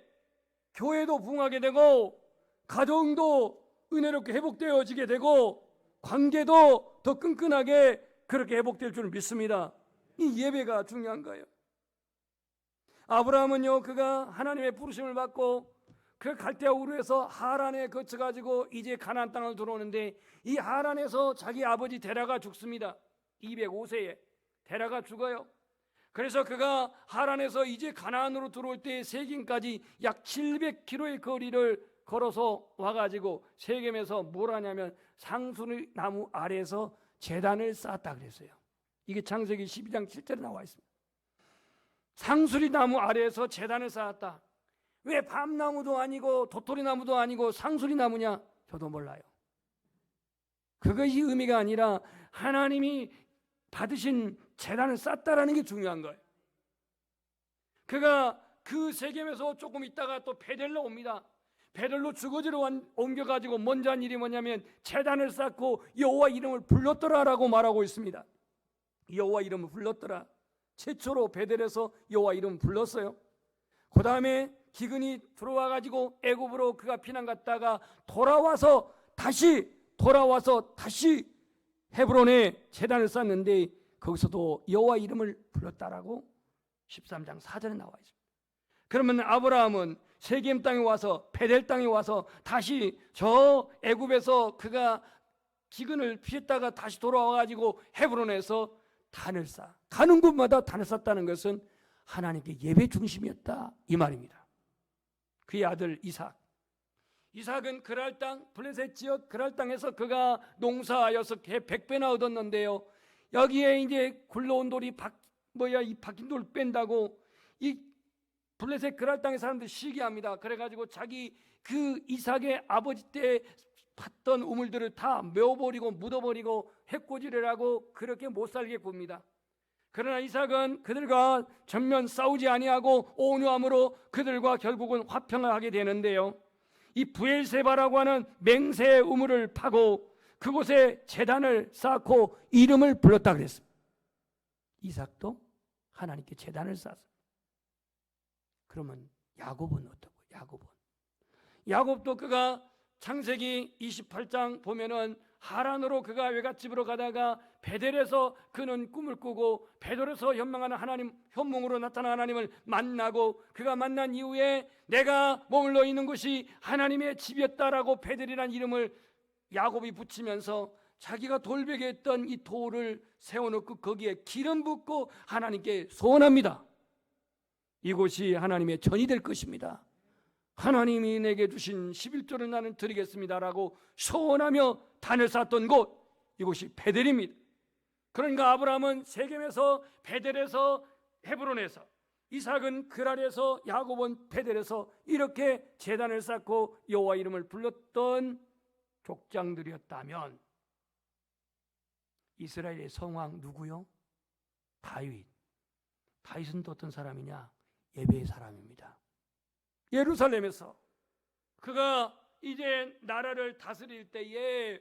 [SPEAKER 3] 교회도 부흥하게 되고 가정도 은혜롭게 회복되어지게 되고 관계도 더 끈끈하게 그렇게 회복될 줄 믿습니다. 이 예배가 중요한 거예요. 아브라함은요, 그가 하나님의 부르심을 받고 그 갈대아 우르에서 하란에 거쳐가지고 이제 가나안 땅을 들어오는데, 이 하란에서 자기 아버지 데라가 죽습니다. 205세에 데라가 죽어요. 그래서 그가 하란에서 이제 가나안으로 들어올 때 세겜까지 약 700km의 거리를 걸어서 와가지고 세겜에서 뭘 하냐면 상수리 나무 아래에서 제단을 쌓았다 그랬어요. 이게 창세기 12장 7절에 나와 있습니다. 상수리 나무 아래에서 제단을 쌓았다. 왜 밤나무도 아니고 도토리 나무도 아니고 상수리 나무냐? 저도 몰라요. 그것이 의미가 아니라 하나님이 받으신 제단을 쌓았다라는 게 중요한 거예요. 그가 그 세겜에서 조금 있다가 또 베델로 옵니다. 베델로 주거지로 옮겨가지고 먼저 한 일이 뭐냐면 제단을 쌓고 여호와 이름을 불렀더라라고 말하고 있습니다. 여호와 이름을 불렀더라. 최초로 베델에서 여호와 이름을 불렀어요. 그 다음에 기근이 들어와가지고 애굽으로 그가 피난 갔다가 돌아와서 다시 헤브론에 제단을 쌓는데 거기서도 여호와 이름을 불렀다라고 13장 4절에 나와 있습니다. 그러면 아브라함은 세겜 땅에 와서 베델 땅에 와서 다시 저 애굽에서 그가 기근을 피했다가 다시 돌아와가지고 헤브론에서 단을 쌓아 가는 곳마다 단을 쌓았다는 것은 하나님께 예배 중심이었다 이 말입니다. 그의 아들 이삭은 그랄 땅 블레셋 지역 그랄 땅에서 그가 농사하여서 100배나 얻었는데요, 여기에 이제 굴러온 돌이 이 박힌 돌 뺀다고 이 블레셋 그랄 땅의 사람들이 시기합니다. 그래가지고 자기 그 이삭의 아버지 때 팠던 우물들을 다 메워버리고 묻어버리고 해코지를 하고 그렇게 못 살게 굽니다. 그러나 이삭은 그들과 전면 싸우지 아니하고 온유함으로 그들과 결국은 화평을 하게 되는데요, 이 부엘세바라고 하는 맹세의 우물을 파고 그곳에 제단을 쌓고 이름을 불렀다 그랬습니다. 이삭도 하나님께 제단을 쌓았습니다. 그러면 야곱은 어떠고? 야곱도 그가 창세기 28장 보면은 하란으로 그가 외갓집으로 가다가 베델에서 그는 꿈을 꾸고 베델에서 현망하는 하나님, 현몽으로 나타난 하나님을 만나고 그가 만난 이후에 내가 머물러 있는 곳이 하나님의 집이었다라고 베델이라는 이름을 야곱이 붙이면서 자기가 돌베개 했던 이 돌을 세워놓고 거기에 기름 붓고 하나님께 소원합니다. 이곳이 하나님의 전이 될 것입니다. 하나님이 내게 주신 11조를 나는 드리겠습니다라고 소원하며 단을 쌓았던 곳, 이곳이 베델입니다. 그러니까 아브라함은 세겜에서 베델에서 헤브론에서, 이삭은 그랄에서, 야곱은 베델에서 이렇게 제단을 쌓고 여호와 이름을 불렀던 족장들이었다면 이스라엘의 성왕 누구요? 다윗은 또 어떤 사람이냐? 예배의 사람입니다. 예루살렘에서 그가 이제 나라를 다스릴 때에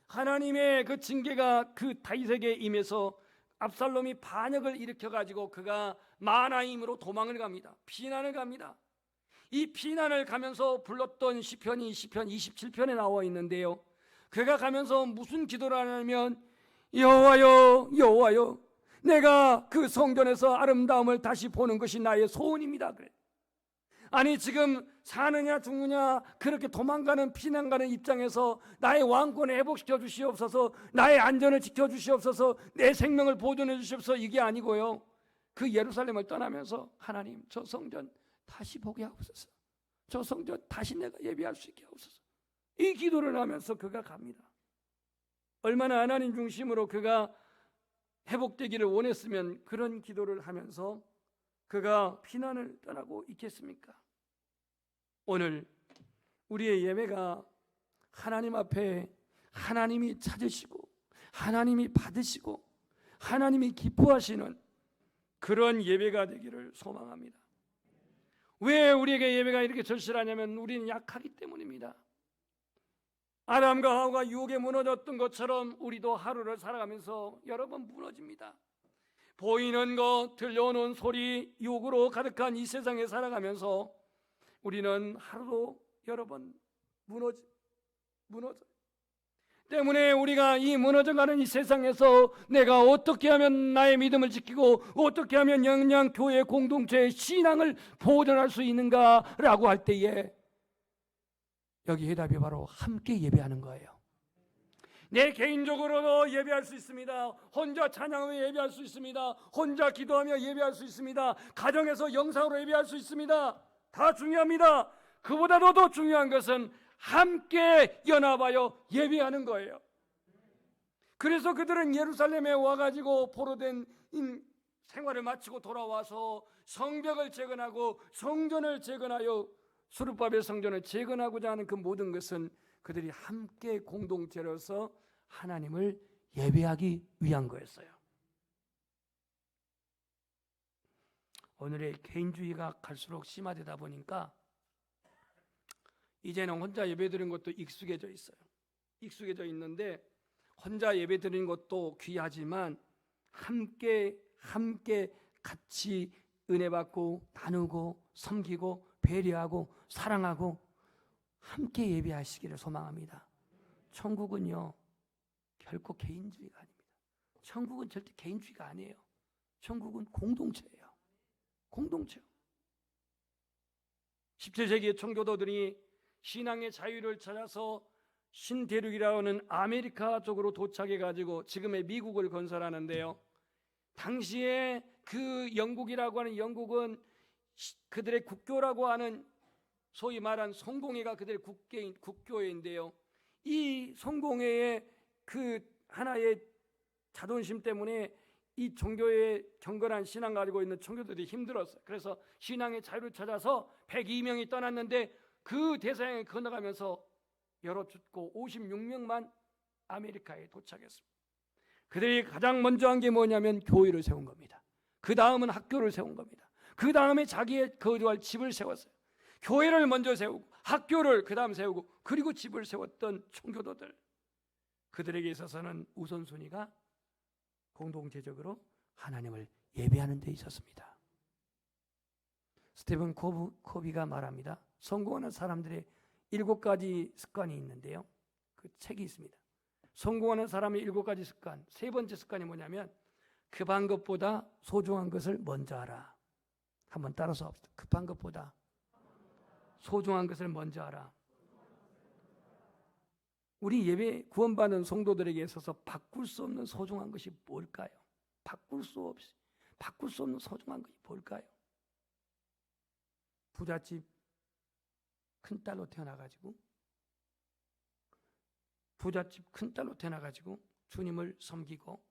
[SPEAKER 3] 하나님의 그 징계가 그 다윗에게 임해서 압살롬이 반역을 일으켜가지고 그가 마하나임으로 도망을 갑니다. 피난을 갑니다. 이 피난을 가면서 불렀던 시편이 시편 27편에 나와 있는데요, 그가 가면서 무슨 기도를 하냐면 여호와여 여호와여 내가 그 성전에서 아름다움을 다시 보는 것이 나의 소원입니다. 그래. 아니 지금 사느냐 죽느냐 그렇게 도망가는 피난가는 입장에서 나의 왕권을 회복시켜 주시옵소서, 나의 안전을 지켜 주시옵소서, 내 생명을 보존해 주시옵소서, 이게 아니고요, 그 예루살렘을 떠나면서 하나님 저 성전 다시 보게 하옵소서, 저 성전 다시 내가 예배할 수 있게 하옵소서, 이 기도를 하면서 그가 갑니다. 얼마나 하나님 중심으로 그가 회복되기를 원했으면 그런 기도를 하면서 그가 피난을 떠나고 있겠습니까? 오늘 우리의 예배가 하나님 앞에 하나님이 찾으시고 하나님이 받으시고 하나님이 기뻐하시는 그런 예배가 되기를 소망합니다. 왜 우리에게 예배가 이렇게 절실하냐면 우리는 약하기 때문입니다. 아담과 하와가 유혹에 무너졌던 것처럼 우리도 하루를 살아가면서 여러 번 무너집니다. 보이는 것, 들려오는 소리, 유혹으로 가득한 이 세상에 살아가면서 우리는 하루도 여러 번 무너져 때문에 우리가 이 무너져가는 이 세상에서 내가 어떻게 하면 나의 믿음을 지키고 어떻게 하면 영양 교회 공동체의 신앙을 보존할 수 있는가라고 할 때에 여기 해답이 바로 함께 예배하는 거예요. 내 개인적으로도 예배할 수 있습니다. 혼자 찬양하며 예배할 수 있습니다. 혼자 기도하며 예배할 수 있습니다. 가정에서 영상으로 예배할 수 있습니다. 다 중요합니다. 그보다도 더 중요한 것은 함께 연합하여 예배하는 거예요. 그래서 그들은 예루살렘에 와가지고 포로된 생활을 마치고 돌아와서 성벽을 재건하고 성전을 재건하여 수르바벨 성전을 재건하고자 하는 그 모든 것은 그들이 함께 공동체로서 하나님을 예배하기 위한 거였어요. 오늘의 개인주의가 갈수록 심화되다 보니까 이제는 혼자 예배드리는 것도 익숙해져 있어요. 익숙해져 있는데 혼자 예배드리는 것도 귀하지만 함께 같이 은혜 받고 나누고 섬기고 배려하고 사랑하고 함께 예배하시기를 소망합니다. 천국은요 결코 개인주의가 아닙니다. 천국은 절대 개인주의가 아니에요. 천국은 공동체예요. 공동체요. 17세기의 청교도들이 신앙의 자유를 찾아서 신대륙이라고 하는 아메리카 쪽으로 도착해가지고 지금의 미국을 건설하는데요. 당시에 그 영국이라고 하는 영국은 그들의 국교라고 하는 소위 말한 성공회가 그들의 국교회인데요. 이 성공회의 그 하나의 자존심 때문에 이 종교의 경건한 신앙 가지고 있는 청교도들이 힘들었어요. 그래서 신앙의 자유를 찾아서 102명이 떠났는데 그 대서양을 건너가면서 열어 죽고 56명만 아메리카에 도착했습니다. 그들이 가장 먼저 한 게 뭐냐면 교회를 세운 겁니다. 그 다음은 학교를 세운 겁니다. 그 다음에 자기의 거주할 집을 세웠어요. 교회를 먼저 세우고 학교를 그 다음 세우고 그리고 집을 세웠던 청교도들, 그들에게 있어서는 우선순위가 공동체적으로 하나님을 예배하는 데 있었습니다. 스티븐 코비가 말합니다. 성공하는 사람들의 7가지 습관이 있는데요. 그 책이 있습니다. 성공하는 사람의 7가지 습관. 세 번째 습관이 뭐냐면 급한 것보다 소중한 것을 먼저 하라. 한번 따라서 합시다. 급한 것보다 소중한 것을 먼저 하라. 우리 예배 구원받은 성도들에게 있어서 바꿀 수 없는 소중한 것이 뭘까요? 바꿀 수 없는 소중한 것이 뭘까요? 부잣집 큰딸로 태어나가지고 주님을 섬기고,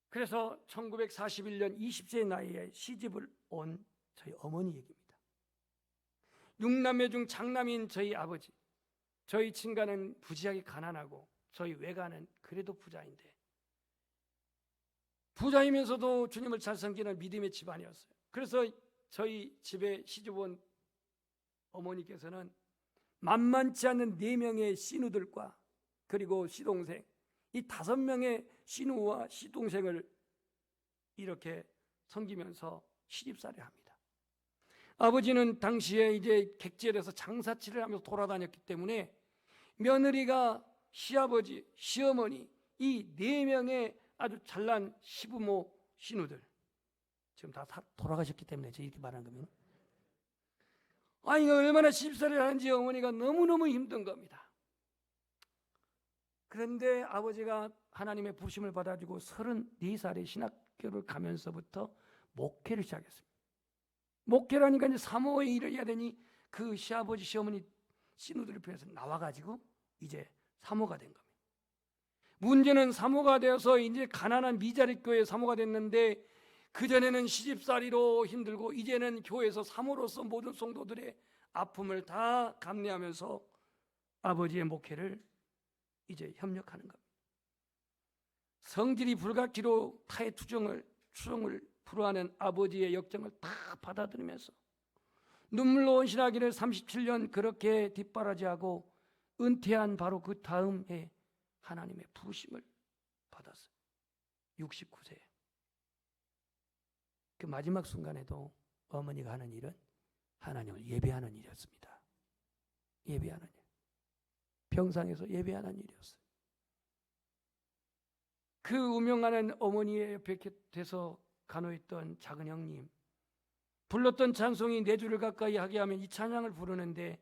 [SPEAKER 3] 그래서 1941년 20세 나이에 시집을 온 저희 어머니 얘기입니다. 6남매 중 장남인 저희 아버지, 저희 친가는 부지하게 가난하고 저희 외가는 그래도 부자인데, 부자이면서도 주님을 잘 섬기는 믿음의 집안이었어요. 그래서 저희 집에 시집 온 어머니께서는 만만치 않은 4명의 시누들과 그리고 시동생, 이 5명의 시누와 시동생을 이렇게 섬기면서 시집살이 합니다. 아버지는 당시에 이제 객지에서 장사치를 하면서 돌아다녔기 때문에 며느리가 시아버지, 시어머니 이 4명의 아주 잘난 시부모, 시누들 지금 다 돌아가셨기 때문에 제가 이렇게 말하는 겁니다. 아니 얼마나 시집살이를 하는지 어머니가 너무너무 힘든 겁니다. 그런데 아버지가 하나님의 부심을 받아주고 34살에 신학교를 가면서부터 목회를 시작했습니다. 목회라니까 이제 사모의 일을 해야 되니 그 시아버지, 시어머니, 시누들을 피해서 나와가지고 이제 사모가 된 겁니다. 문제는 사모가 되어서 이제 가난한 미자립 교회 사모가 됐는데, 그전에는 시집살이로 힘들고 이제는 교회에서 사모로서 모든 성도들의 아픔을 다 감내하면서 아버지의 목회를 이제 협력하는 겁니다. 성질이 불같기로 타의 추종을 불허하는 아버지의 역정을 다 받아들이면서 눈물로 헌신하기를 37년 그렇게 뒷바라지하고 은퇴한 바로 그 다음 해 하나님의 부르심을 받았어요. 69세. 그 마지막 순간에도 어머니가 하는 일은 하나님을 예배하는 일이었습니다. 예배하는 일. 병상에서 예배하는 일이었어요. 그 운명하는 어머니의 옆에 돼서 간호했던 작은 형님, 불렀던 찬송이 내 주를 가까이 하게 하면 이 찬양을 부르는데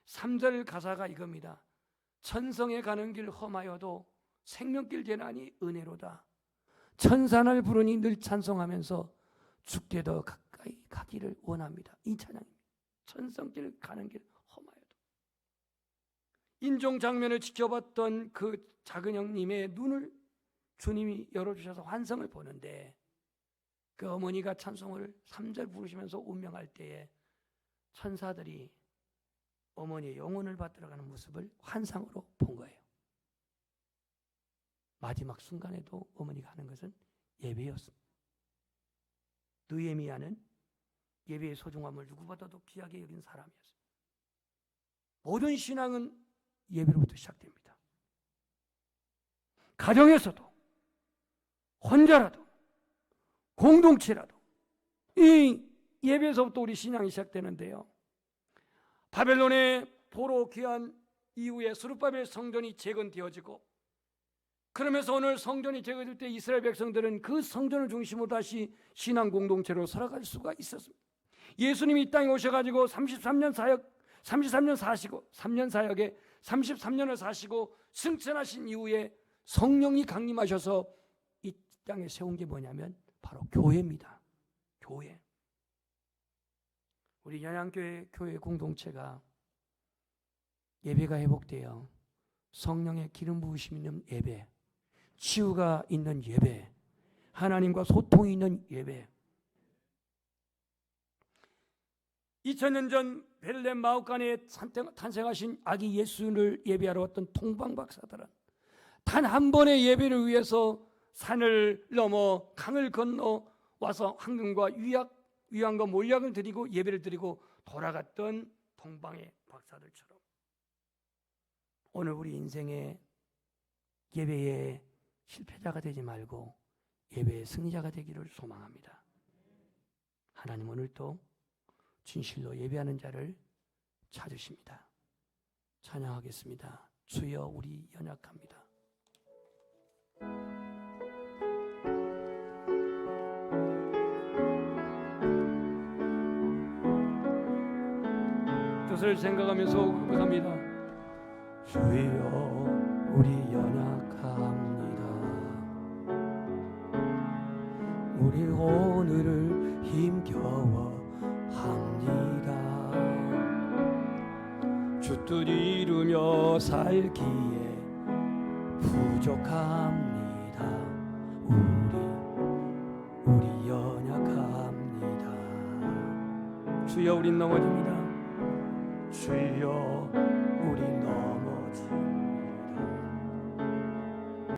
[SPEAKER 3] 3절 가사가 이겁니다. 천성에 가는 길 험하여도 생명길 재난이 은혜로다. 천산을 부르니 늘 찬송하면서 죽게 더 가까이 가기를 원합니다. 이 찬양입니다. 천성길 가는 길 험하여도. 인종 장면을 지켜봤던 그 작은 형님의 눈을 주님이 열어주셔서 환상을 보는데 그 어머니가 찬송을 3절 부르시면서 운명할 때에 천사들이 어머니의 영혼을 받들어가는 모습을 환상으로 본 거예요. 마지막 순간에도 어머니가 하는 것은 예배였습니다. 느헤미야는 예배의 소중함을 누구보다도 귀하게 여긴 사람이었습니다. 모든 신앙은 예배로부터 시작됩니다. 가정에서도 혼자라도 공동체라도 이 예배에서부터 우리 신앙이 시작되는데요. 바벨론의 포로 귀환 이후에 스룹바벨 성전이 재건되어지고 그러면서 오늘 성전이 재건될 때 이스라엘 백성들은 그 성전을 중심으로 다시 신앙 공동체로 살아갈 수가 있었습니다. 예수님이 이 땅에 오셔가지고 33년 사시고 3년 사역에 33년을 사시고 승천하신 이후에 성령이 강림하셔서 이 땅에 세운 게 뭐냐면 바로 교회입니다. 교회. 우리 연양교회 교회 공동체가 예배가 회복되어 성령의 기름 부으심이 있는 예배, 치유가 있는 예배, 하나님과 소통이 있는 예배. 2000년 전 벨렘 마우간에 탄생하신 아기 예수를 예배하러 왔던 통방박사들은 단 한 번의 예배를 위해서 산을 넘어 강을 건너 와서 황금과 위안과 몰약을 드리고 예배를 드리고 돌아갔던 동방의 박사들처럼 오늘 우리 인생의 예배의 실패자가 되지 말고 예배의 승리자가 되기를 소망합니다. 하나님 오늘도 진실로 예배하는 자를 찾으십니다. 찬양하겠습니다. 주여 우리 연약합니다. 뜻을 생각하면서 고백합니다. 주여 우리 연약합니다. 우리 오늘을 힘겨워 합니다. 주 뜻 이루며 살기에 부족합니다. 우리 연약합니다. 주여 우린 넘어집니다. 주여 우리